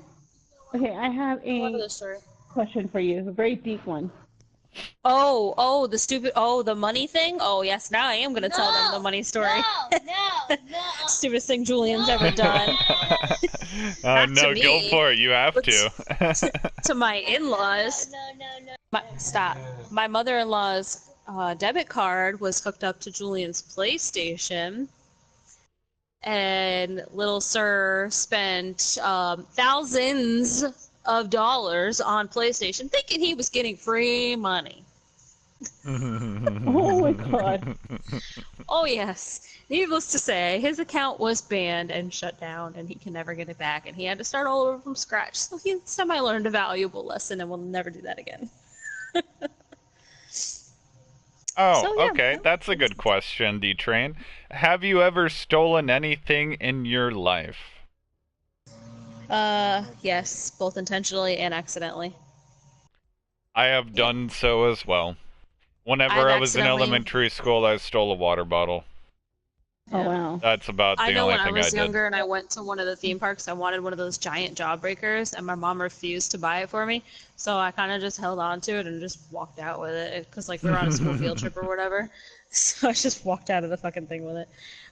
Okay, I have What a other story? question for you, a very deep one. The money thing? Oh, yes, now I am going to tell them the money story. No. Stupidest thing Julian's ever done. Not no, to me, go for it. You have but to. To my in-laws. No. Stop. My mother-in-law's debit card was hooked up to Julian's PlayStation, and little sir spent thousands of dollars on PlayStation, thinking he was getting free money. Oh my god. Oh yes. Needless to say, his account was banned and shut down, and he can never get it back, and he had to start all over from scratch. So he semi-learned a valuable lesson and will never do that again. Oh, So, yeah. okay. That's a good question, D-Train. Have you ever stolen anything in your life? Yes, both intentionally and accidentally. I have done so as well. Whenever I was in elementary school, I stole a water bottle. Oh wow. That's about the I know only when I thing was I did. younger and I went to one of the theme parks, I wanted one of those giant jawbreakers, and my mom refused to buy it for me. So I kind of just held on to it and just walked out with it, because like we were on a school field trip or whatever. So I just walked out of the fucking thing with it.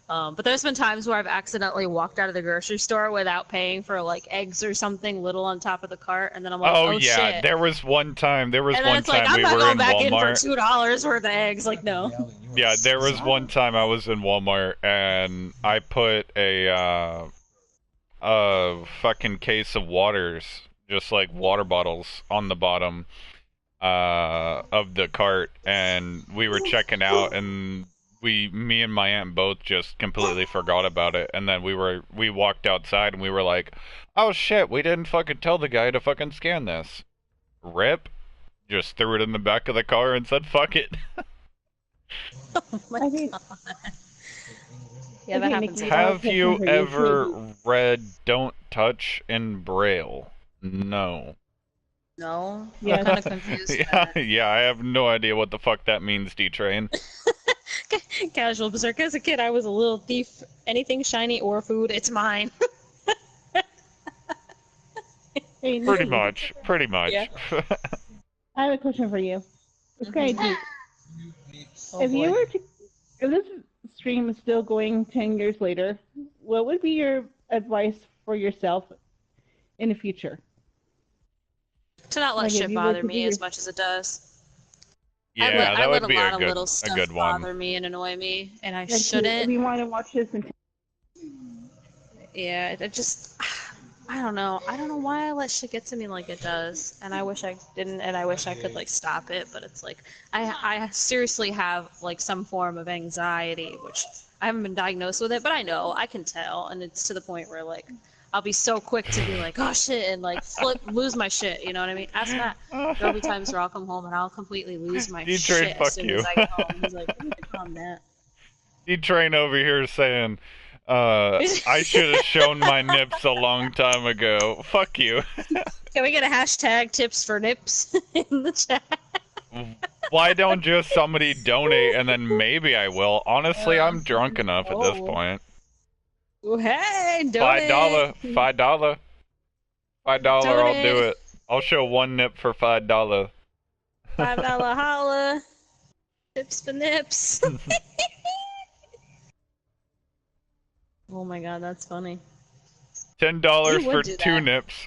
But there's been times where I've accidentally walked out of the grocery store without paying for like eggs or something little on top of the cart, and then I'm like, oh yeah, shit. there was one time. And then it's like, I'm we not were going in back in for Walmart. $2 worth of eggs. Like, no. Yeah, there was one time I was in Walmart and I put a fucking case of waters, just like water bottles, on the bottom of the cart, and we were checking out, and me and my aunt both just completely forgot about it, and then we walked outside and we were like, oh shit, we didn't fucking tell the guy to fucking scan this. Rip. Just threw it in the back of the car and said fuck it. Oh my I think- God. Yeah, that Okay, happens. Nikki, Have you for you, ever too. read Don't Touch in Braille? No. No? Yeah. I'm kind of confused. yeah, I have no idea what the fuck that means, D-Train. Casual berserk. As a kid, I was a little thief. Anything shiny or food, it's mine. Hey, Pretty Nikki, much. Yeah. I have a question for you. It's kind of deep. Oh, If you boy. were to, if this stream is still going 10 years later, what would be your advice for yourself in the future? To not let Like, if shit you were bother to me do as your- much as it does. Yeah, I that let would a be lot a of little good stuff one. bother me and annoy me, and I Like, shouldn't. if you want to watch this and Yeah, it just, I don't know. I don't know why I let shit get to me like it does, and I wish I didn't, and I wish I could like stop it. But it's like I seriously have like some form of anxiety, which I haven't been diagnosed with it, but I know I can tell, and it's to the point where like I'll be so quick to be like, oh shit, and like lose my shit. You know what I mean? Ask Matt. There'll be times where I'll come home and I'll completely lose my D-Train, shit fuck as soon you. as I get home. He's like, you need to calm down. D-Train over here saying, I should have shown my nips a long time ago. Fuck you. Can we get a hashtag tips for nips in the chat? Why don't just somebody donate and then maybe I will? Honestly, I'm drunk enough at this Oh. point. Ooh, hey, $5, donate. $5, $5. I'll do it. I'll show one nip for $5. $5 holla. Tips for nips. Oh my god, that's funny. $10 You for would do 2 that. nips.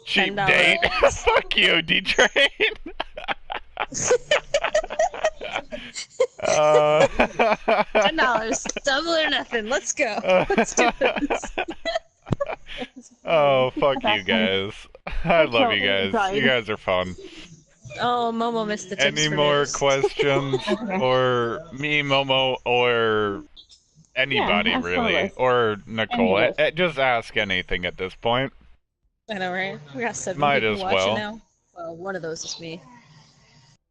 Cheap $10. date. Fuck you, D-Train. $10, double or nothing. Let's go. Let's do this. Oh, fuck you guys. I love you guys. You guys are fun. Oh, Momo missed the tips Any for more nips. questions? Or me, Momo, or anybody ask really? Lois. Or Nicole. Any of us. Just ask anything at this point. I know, right? We got 7 Might people as watching well. now. Well, one of those is me.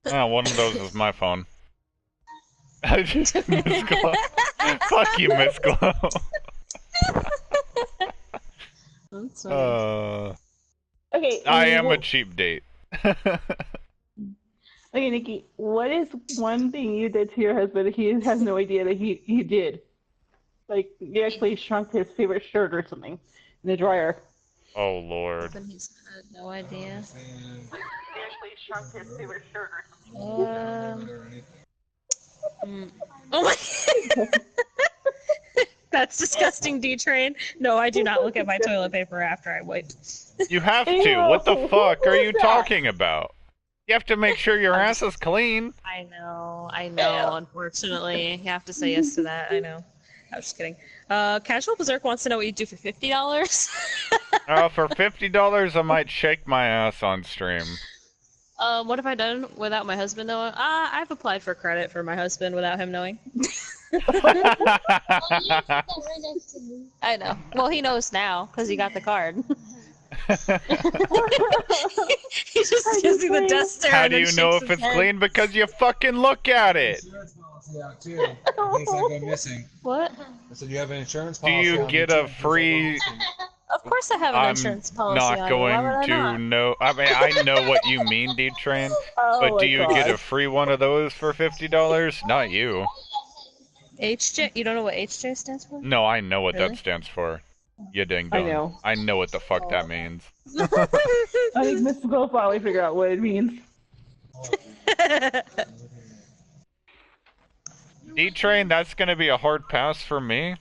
Oh, one of those is my phone. Miss Glow. Fuck you, Miss Glow. That's funny. Okay. I am a cheap date. Okay, Nikki, what is one thing you did to your husband that he has no idea that he did? Like, you actually shrunk his favorite shirt or something in the dryer. Oh, Lord. But he's had no idea. You actually shrunk his favorite shirt or something. Oh my That's disgusting, D-Train. No, I do not look at my toilet paper after I wipe. You have to. Ew, What the fuck who are is you that? talking about? You have to make sure your ass is clean. I know, unfortunately. You have to say yes to that, I know. I was just kidding. Casual Berserk wants to know what you do for $50. For $50, I might shake my ass on stream. What have I done without my husband knowing? I've applied for credit for my husband without him knowing. I know. Well, he knows now, because he got the card. He just gives you the death stare. How and do then you know shakes if his it's head. clean? Because you fucking look at it. Insurance policy out too, in case I go missing. What? I said you have an insurance Do policy. you on get me, a too, in case I go free... missing. Of course I have an I'm insurance policy not on going you. Why would I to not? know... I mean, I know what you mean, D-Train. Oh But my do you God. get a free one of those for $50? Not you. HJ? You don't know what HJ stands for? No, I know what Really? that stands for. You ding I dong. know. I know what the fuck that means. I think Miss will finally figure out what it means. D-Train, that's gonna be a hard pass for me.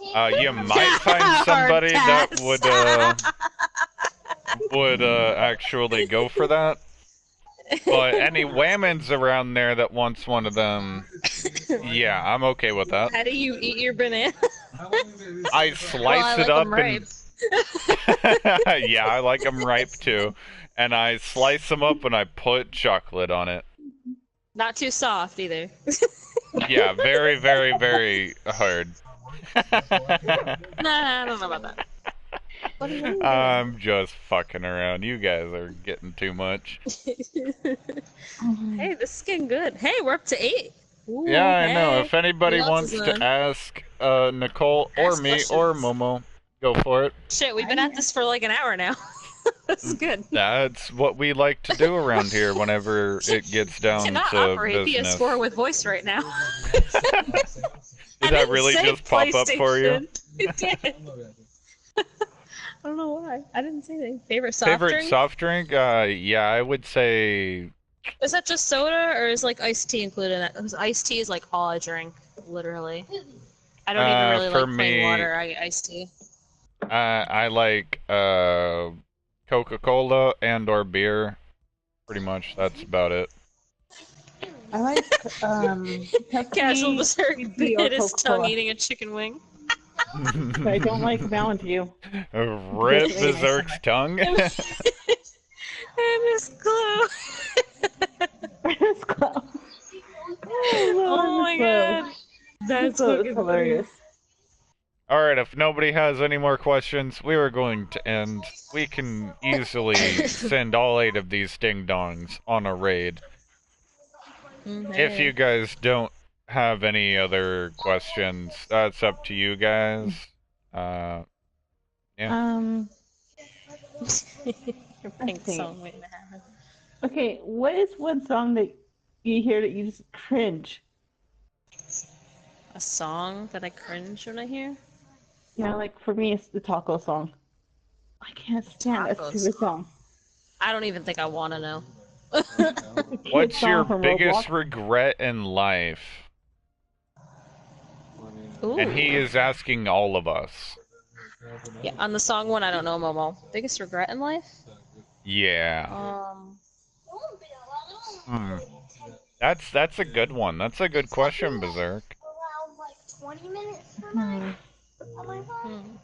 You might find somebody that would actually go for that. But any whammons around there that wants one of them, yeah, I'm okay with that. How do you eat your banana? I slice it up and yeah, I like them ripe too. And I slice them up and I put chocolate on it. Not too soft either. Yeah, very, very, very hard. Nah, I don't know about that. What are you doing? I'm just fucking around. You guys are getting too much. Hey, this is getting good. Hey, we're up to 8. Ooh, Yeah, I know. hey. If anybody Who else wants is to on? ask Nicole or Ask me questions. or Momo, go for it. Shit, we've been at this for like an hour now. This is good. That's what we like to do around here whenever it gets down Cannot to operate business. PS4 with voice right now. Did I that didn't really say just pop up for you? PlayStation. It did. I don't know why. I didn't say anything. Favorite soft Favorite drink? soft drink? Yeah, I would say Is that just soda or is like iced tea included in that? Because iced tea is like all I drink, literally. I don't even really for like plain me- water. Iced tea. I like Coca-Cola and or beer. Pretty much, that's about it. I like Pepsi, Casual Berserk tea, or bit his tongue Coca-Cola. eating a chicken wing. but I don't like Valentine. Rip Berserk's tongue. And Miss Glue. Oh my god. That's so fucking hilarious. Alright, if nobody has any more questions, we were going to end. We can easily send all 8 of these ding-dongs on a raid. If you guys don't have any other questions, that's up to you guys. Yeah. Your pink think. song waiting to happen. Okay, what is one song that you hear that you just cringe? A song that I cringe when I hear? Yeah, like for me, it's the taco song. I can't stand that Taco stupid song. I don't even think I want to know. The kid What's song your from biggest Roblox. regret in life? Ooh. And he is asking all of us. Yeah, on the song one, I don't know, Momo. Biggest regret in life? Yeah. Hmm. That's a good one. That's a good question, Berserk. Around like 20 minutes per night on my phone.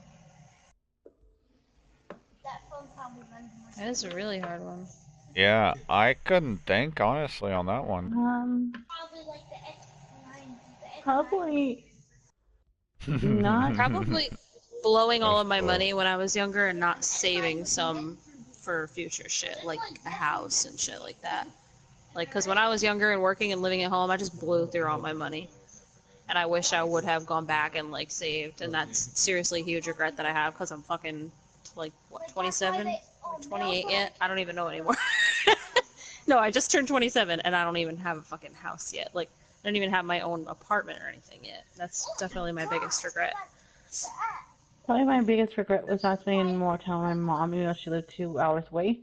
That phone probably runs more. That is a really hard one. Yeah, I couldn't think honestly on that one. Probably like the X9. Probably not. Probably blowing all That's of my cool. money when I was younger and not saving some for future shit, like a house and shit like that. Like, because when I was younger and working and living at home, I just blew through all my money. And I wish I would have gone back and, like, saved. And that's seriously a huge regret that I have because I'm fucking, like, what, 27? Or 28 yet? I don't even know anymore. No, I just turned 27 and I don't even have a fucking house yet. Like, I don't even have my own apartment or anything yet. That's definitely my biggest regret. Probably my biggest regret was not spending more time with my mom, even though she lived 2 hours away.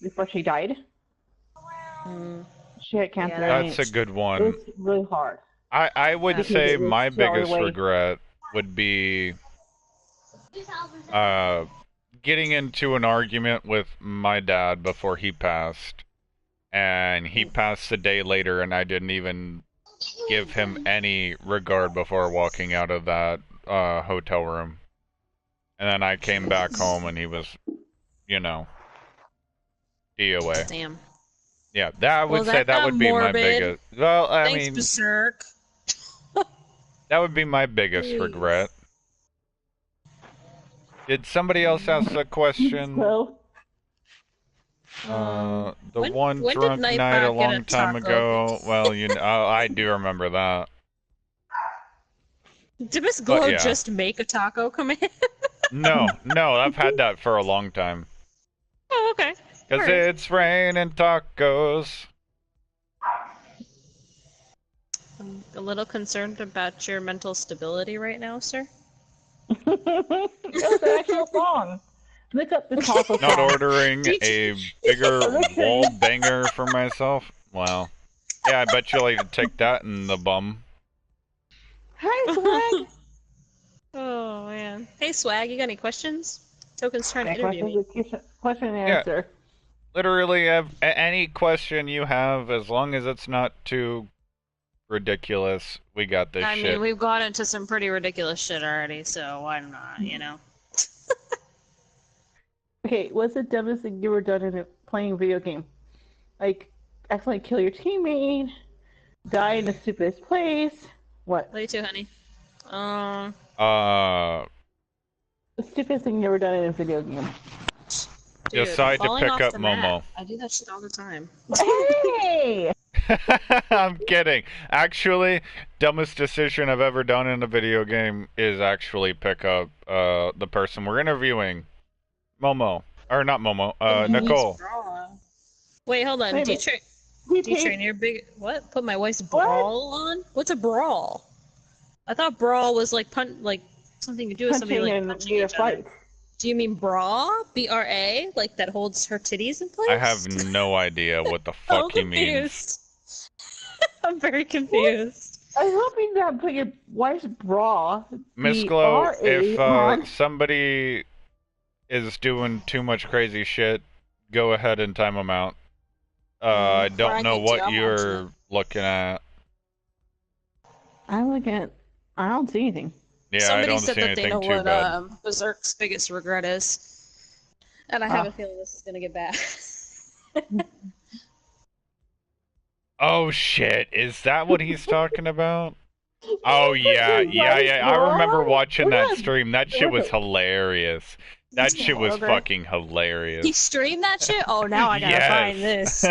Before she died, she had cancer. Yeah, and That's a good it one. was really hard. I would Because say it was my 2 hours biggest away. regret would be getting into an argument with my dad before he passed. And he passed a day later and I didn't even give him any regard before walking out of that hotel room. And then I came back home and he was, you know, DOA. Damn. Yeah, that I would Well, say that's that not would be my morbid. biggest. Well, I Thanks, mean, Berserk. that would be my biggest regret. Did somebody else ask a question? So, The when one did drunk Nightbot night a get a long time taco? ago. Well, you know, I do remember that. Did Miss Glow yeah. just make a taco command? No, I've had that for a long time. Oh, okay. Cause Alright. it's raining tacos. I'm a little concerned about your mental stability right now, sir. that's the actual song. Look up the taco Not song. ordering a bigger wall banger for myself. Wow. Yeah, I bet you'll like take that in the bum. Hi, Swag. Oh man. Hey Swag, you got any questions? Token's trying to interview me. Question and Yeah. answer. Literally, any question you have, as long as it's not too ridiculous, we got this I shit. mean, we've gone into some pretty ridiculous shit already, so why not, you know? Okay, what's the dumbest thing you ever done in playing a video game? Like, accidentally kill your teammate, die in the stupidest place. What? Love you too, honey. The stupidest thing you ever done in a video game? Dude, Decide to falling pick off up the Momo. map. I do that shit all the time. Hey! I'm kidding. Actually, dumbest decision I've ever done in a video game is actually pick up the person we're interviewing. Momo. Or not Momo, Nicole. Wait, hold on. Wait a Do you, minute. do you train your big... What? Put my wife's brawl on? What's a brawl? I thought brawl was like something to do with somebody like punching each other. Do you mean bra? B-R-A? Like that holds her titties in place? I have no idea what the fuck he means. I'm very confused. I hope you not put your wife's bra. Miss Glow, on. if somebody is doing too much crazy shit, go ahead and time them out. I don't know what you're looking at. I'm looking at... I don't see anything. Yeah, Somebody I don't said see that they anything know too bad. what Berserk's biggest regret is. And I have a feeling this is gonna get bad. Oh shit, is that what he's talking about? Oh yeah. I remember watching that stream. That shit was hilarious. That shit was fucking hilarious. He streamed that shit? Oh, now I gotta find this.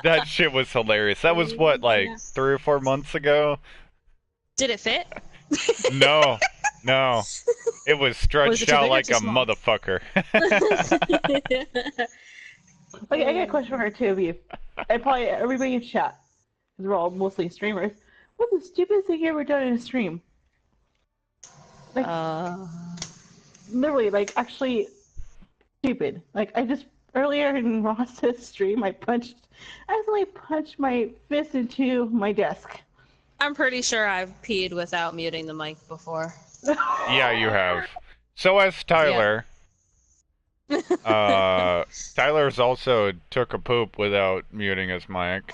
That shit was hilarious. That was what, like 3 or 4 months ago? Did it fit? No, no. It was Was it stretched too out big or like too a small? motherfucker. Okay, I got a question for two of you. And probably everybody in chat, because we're all mostly streamers. What's the stupidest thing you ever done in a stream? Like, literally, like, actually stupid. Like, I just, earlier in Ross's stream, I accidentally punched my fist into my desk. I'm pretty sure I've peed without muting the mic before. Yeah, you have. So has Tyler. Tyler's also took a poop without muting his mic.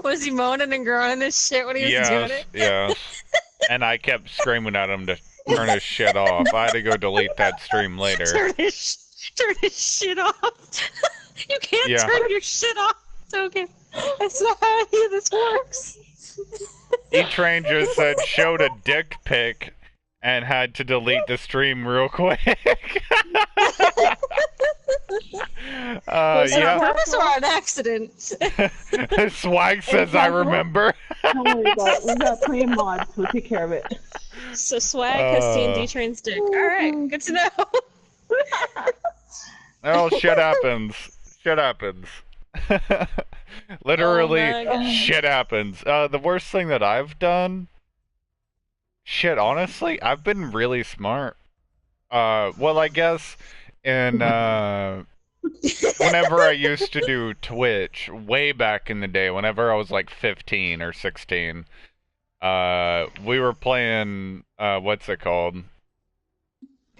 Was he moaning and groaning his shit when he was doing it? Yes. And I kept screaming at him to turn his shit off. I had to go delete that stream later. Turn his shit off. You can't turn your shit off. Okay. That's not how any of this works. E-Train just said showed a dick pic and had to delete the stream real quick. Was it on purpose or an accident? Swag says I remember. Don't worry about it. We got plenty of mods. We'll take care of it. So Swag has seen D-Train's dick. Alright, good to know. Oh, shit happens. Shit happens. Literally, shit happens. The worst thing that I've done... Shit, honestly, I've been really smart. Well, I guess in, whenever I used to do Twitch, way back in the day, whenever I was like 15 or 16, we were playing, what's it called?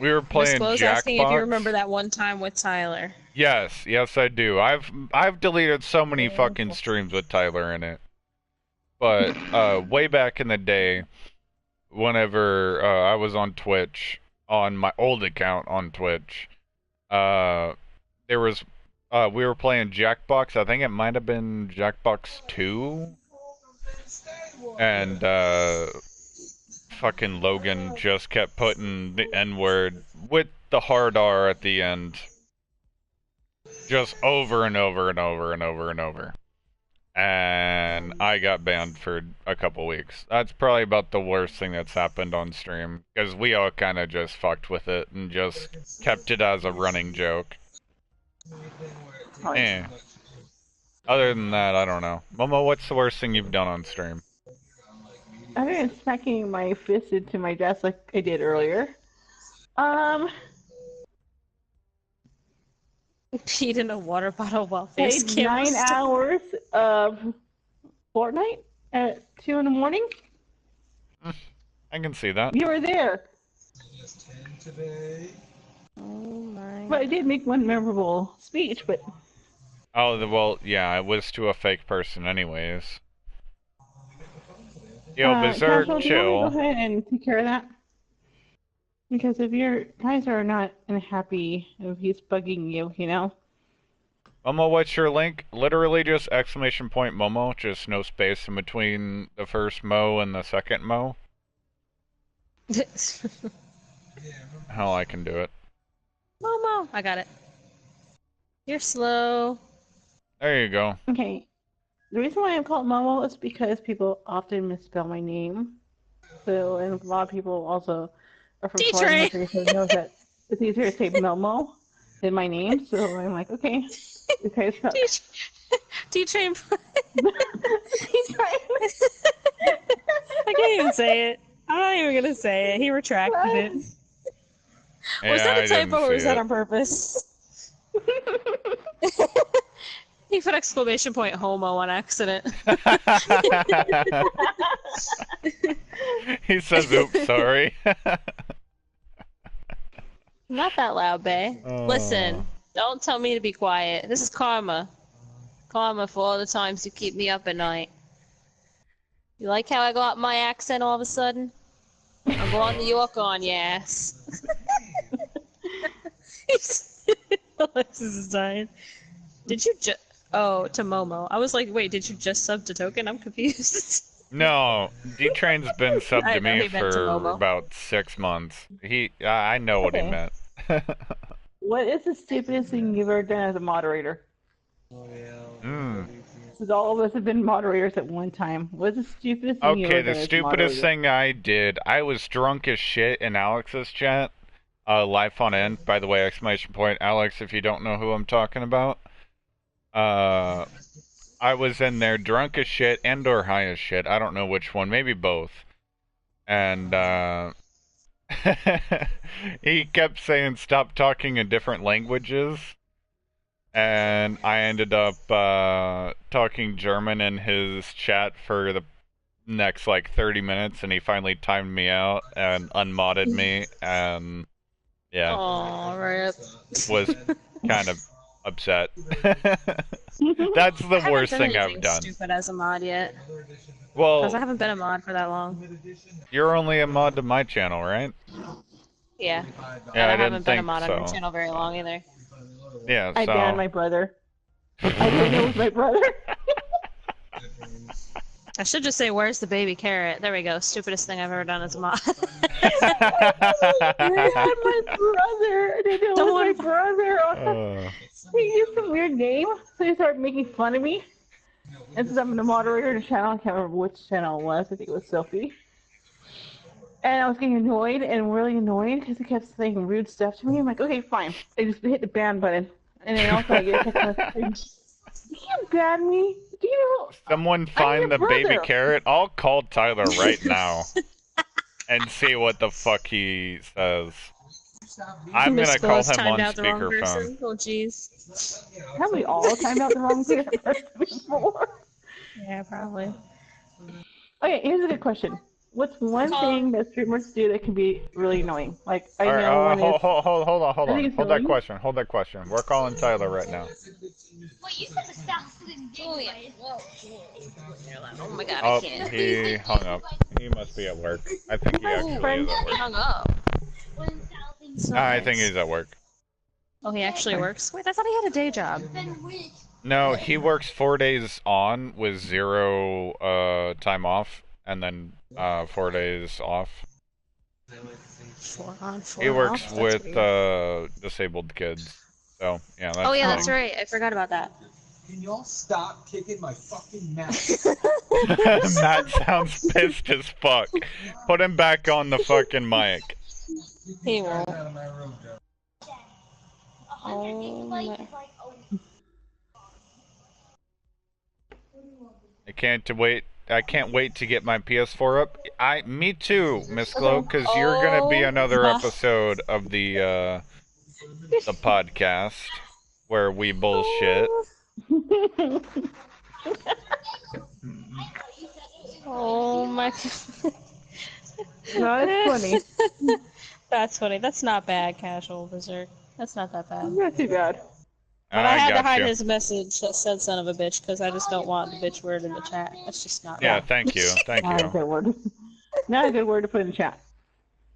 We were playing Jackbox. Asking if you remember that one time with Tyler. Yes, yes I do. I've deleted so many fucking streams with Tyler in it. But, way back in the day, whenever I was on Twitch, on my old account on Twitch, there was, we were playing Jackbox. I think it might have been Jackbox 2. And, fucking Logan just kept putting the N-word with the hard R at the end. Just over and over and over and over and over. And I got banned for a couple weeks. That's probably about the worst thing that's happened on stream, because we all kind of just fucked with it and just kept it as a running joke. Eh. Other than that, I don't know. Momo, what's the worst thing you've done on stream? I've been smacking my fist into my desk like I did earlier. Peed in a water bottle while face Played 9 hours of Fortnite at 2 in the morning. I can see that. You were there. Oh my. But I did make one memorable speech, but... Oh, well, yeah, it was to a fake person anyways. Yo, Berserk, Casual, chill. Do you want to go ahead and take care of that? Because if your guys are not happy, if he's bugging you, you know? Momo, what's your link? Literally just exclamation point Momo, just no space in between the first Mo and the second Mo. How I can do it. Momo! I got it. You're slow. There you go. Okay. The reason why I'm called Momo is because people often misspell my name. So, and a lot of people also are from Florida, so knows that it's easier to say Momo than my name. So I'm like, okay. Okay, so... D-Train. D-Train. I can't even say it. I'm not even gonna say it. He retracted it. Yeah, Was that a typo or was that it. on purpose? He put exclamation point homo on accident. He says, oops, sorry. Not that loud, bae. Oh. Listen, don't tell me to be quiet. This is karma. Karma for all the times you keep me up at night. You like how I got my accent all of a sudden? I'm going New York on your ass. Alexis is dying. Did you just... Oh, to Momo. I was like, wait, did you just sub to Token? I'm confused. No, D-Train's been subbed I to know me he meant to for Momo. about 6 months. I know what he Okay. meant. What is the stupidest thing you've ever done as a moderator? Since all of us have been moderators at one time. What's the stupidest thing you've Okay, ever the done as a stupidest moderator? thing I did, I was drunk as shit in Alex's chat. Life on end, by the way, exclamation point, Alex, if you don't know who I'm talking about. I was in there drunk as shit and or high as shit. I don't know which one, maybe both. And, he kept saying stop talking in different languages. And I ended up, talking German in his chat for the next, like, 30 minutes, and he finally timed me out and unmodded me, and, yeah. Aw, rip. Was kind of upset. That's I the haven't worst done thing anything I've done. stupid as a mod yet. Because Well, I haven't been a mod for that long. you're only a mod to my channel, right? Yeah. Yeah, And I I didn't haven't been a think mod on your so. channel very long either. Yeah, I banned my brother. I didn't know it was my brother. I should just say, where's the baby carrot? There we go. Stupidest thing I've ever done as a mod. They had my brother. I didn't know it was my brother. He used some weird name, so they started making fun of me. And since I'm the moderator of the channel, I can't remember which channel it was. I think it was Sophie. And I was getting annoyed and really annoyed because he kept saying rude stuff to me. I'm like, okay, fine. I just hit the ban button. And then also I get a text message. You can't ban me. Do you know? Someone find the baby carrot. I'll call Tyler right now and see what the fuck he says. I'm gonna call him on speakerphone. Oh, jeez. Have we all timed out the wrong person before? Yeah, probably. Okay, here's a good question. What's one thing that streamers do that can be really annoying? Like, I All right, know one is... hold on. I think it's Hold that annoying. question. We're calling Tyler right now. Wait, you said the South didn't Oh, yeah. Oh my god, Oh, I can't. he hung up. He must be at work. I think he actually is at He work. hung up. So I think nice. he's at work. Oh, he actually works? Wait, I thought he had a day job. No, he works 4 days on with 0 time off, and then 4 days off. 4 on, 4 He off? works That's with weird. disabled kids. So yeah, that's Oh yeah, fine. that's right. I forgot about that. Can y'all stop kicking my fucking mouse? Matt sounds pissed as fuck. Put him back on the fucking mic. He won't. Out of my room, Joe. Oh my. I can't wait to get my PS4 up. Me too, Miss Glow, because you're gonna be another episode of the podcast where we bullshit. Oh my. No, that's funny. That's funny. That's not bad, Casual Berserk. That's not that bad. Not too bad. But I had to got hide you. his message that said "son of a bitch" because I just don't want the bitch word in the chat. That's just not. Yeah, thank you. Not a good word. Not a good word to put in the chat.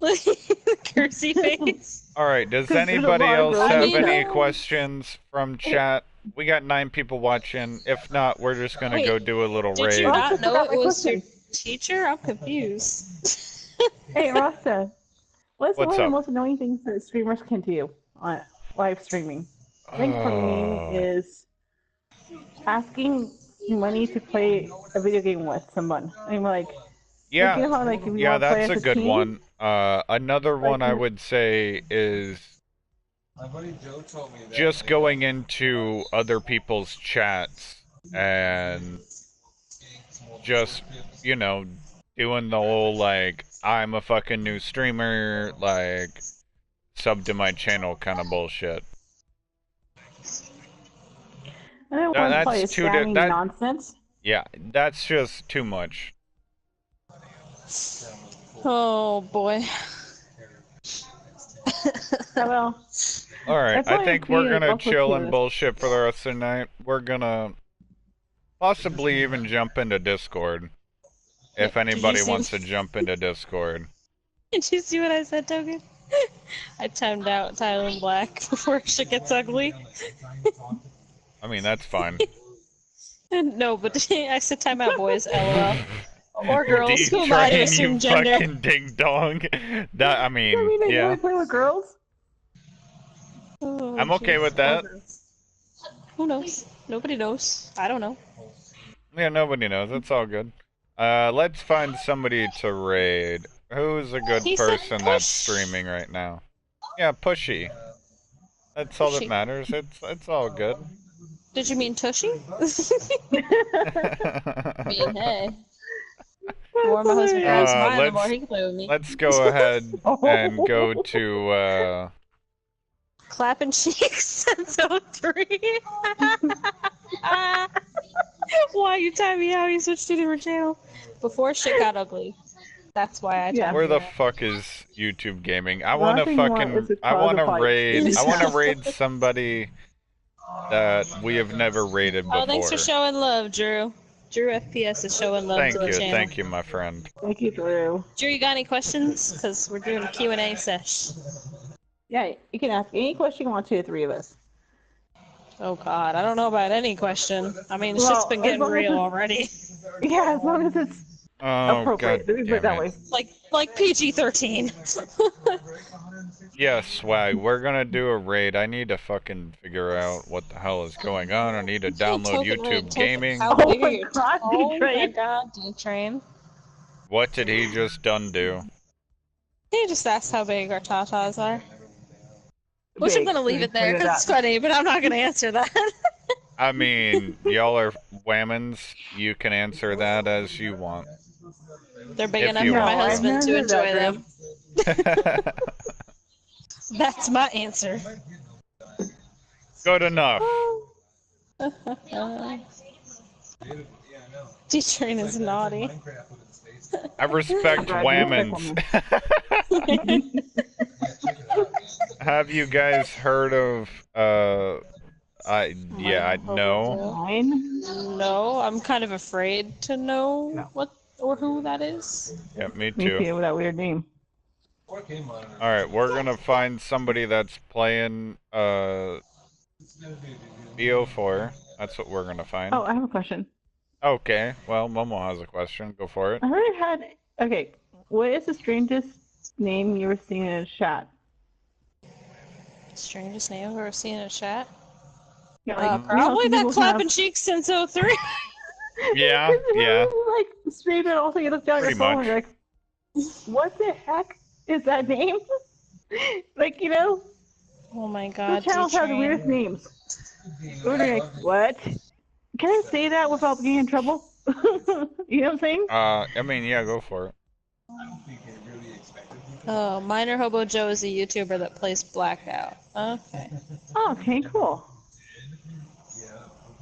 Cursey face. Alright, does There's a anybody lot of else girls have in any there. questions from chat? We got 9 people watching. If not, we're just gonna Wait, go do a little Did raid. you not know forgot it my was your question. teacher? I'm confused. Hey, Rasta. What's one What's of the up? most annoying things that streamers can do on live streaming? I think for me is asking money to play a video game with someone. I'm like, Yeah, you know how, like, if you yeah, want to play that's as a good team? one. Another one I would say is My buddy Joe told me that. just going into other people's chats and just, you know, doing the whole, like, I'm a fucking new streamer, like, sub to my channel kind of bullshit. I don't want to play That's too spamming that nonsense. Yeah, that's just too much. Oh boy. Well, Alright, That's I why think I we're feel gonna also chill too and is- bullshit for the rest of the night. We're gonna possibly even jump into Discord. If Did you anybody see- wants to jump into Discord. Did you see what I said, Token? I timed out Tyler in Black before shit gets ugly. I mean, that's fine. No, but I said time out, boys. LOL. Or girls. Who am I to D-Train, assume you gender? fucking ding dong. That, I I mean, mean, they yeah. only play with girls. Oh, I'm okay jeez. with that. Who knows? Nobody knows. I don't know. Yeah, nobody knows. It's all good. Let's find somebody to raid. Who's a good He said person that's push. streaming right now? Yeah, Pushy. That's all that Pushy. matters. It's all good. Did you mean Tushy? I mean, hey. The more my husband grabs mine, the more let's he can play with me. let's go ahead and go to Clapping cheeks and so 3. Why you time me out? You switched to a different channel. Before shit got ugly. That's why I Yeah. where timed the you out. fuck is YouTube gaming? I Last wanna thing you want is fucking a cause of fight. I wanna raid somebody that we have never raided Oh, thanks before. for showing love, Drew. Drew FPS is showing love to the channel. Thank you, my friend. Thank you, Drew. Drew, you got any questions? Because we're doing a Q&A sesh. Yeah, you can ask any question you want to the three of us. Oh god, I don't know about any question. I mean, Well, shit's been as getting long as real it's- already. Yeah, as long as it's Oh appropriate. god Let me put it that damn way. it. Like PG-13. Yeah, Swag, we're gonna do a raid. I need to fucking figure out what the hell is going on. I need to download YouTube Gaming. How Oh big are my your god, Oh my D-Train. god, D-Train. What did he just done do? He just asked how big our tatas are. Which I'm Big. gonna leave it there Figure because it's that. funny, but I'm not gonna answer that. I mean, y'all are whammons. You can answer that as you want. They're big If enough you for my want. husband to I've never enjoy heard that, them. That's my answer. Good enough. D-Train is naughty. I respect Brad, you respect whammons. Have you guys heard of no. Mine? No, I'm kind of afraid to know what or who that is. Yeah, me Me too. too, with that weird name. Alright, we're gonna find somebody that's playing BO4. That's what we're gonna find. Oh, I have a question. Okay, well, Momo has a question. Go for it. I already had. Okay, what is the strangest name you were seeing in a chat? Strangest name I've ever seen in a chat? Yeah, Probably some that people clapping have- cheeks since 03. Yeah, Because yeah. you, like stream it, also you look down at your Pretty phone much. and you're like, what the heck is that name? Like, you know, Oh my the god, channels have the D-Train. weirdest names. We're like, what? Can I say that without getting in trouble? You know what I'm saying? I mean, yeah, go for it. Oh, Minor Hobo Joe is a YouTuber that plays Blackout. Okay. Oh, okay, cool.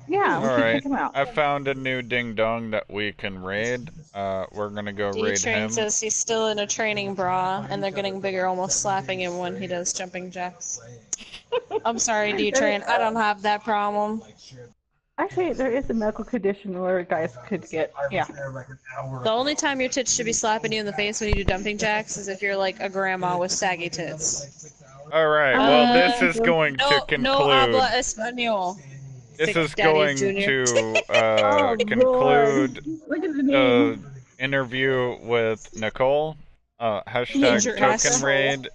Yeah, we should Alright, check him out. I found a new ding dong that we can raid. We're gonna go raid D-Train him. says he's still in a training bra, and they're getting bigger, almost slapping him when he does jumping jacks. I'm sorry, D-Train, I don't have that problem. Actually, there is a medical condition where guys could get, yeah. The only time your tits should be slapping you in the face when you do jumping jacks is if you're like a grandma with saggy tits. Alright, well, this is going No, to no conclude. habla español. This Thick is Daddies going Jr. to Oh, conclude Lord. Look at the the name. interview with Nicole. Get your Hashtag ass token roll. raid.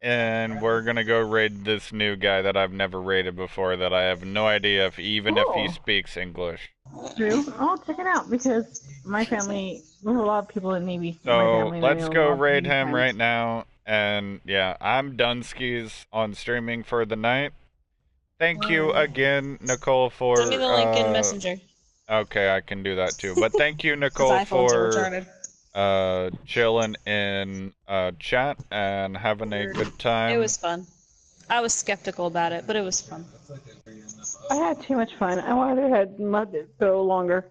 And we're gonna go raid this new guy that I've never raided before that I have no idea if if he Cool. speaks English. True. I'll check it out because my family, there's a lot of people in Navy. in my So family, and I let's know a go lot of raid Navy him friends. right now. And yeah, I'm Dunskies on streaming for the night. Thank you again, Nicole, for Send me the link in Messenger. Okay, I can do that too. But thank you, Because Nicole, iPhones are for retarded. chilling in chat and having a good time. It was fun. I was skeptical about it, but it was fun. I had too much fun. I wanted to have let it go longer.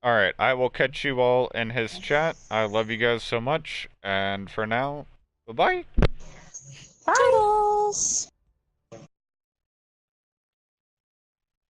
Alright, I will catch you all in his chat. I love you guys so much. And for now, bye-bye. Toodles!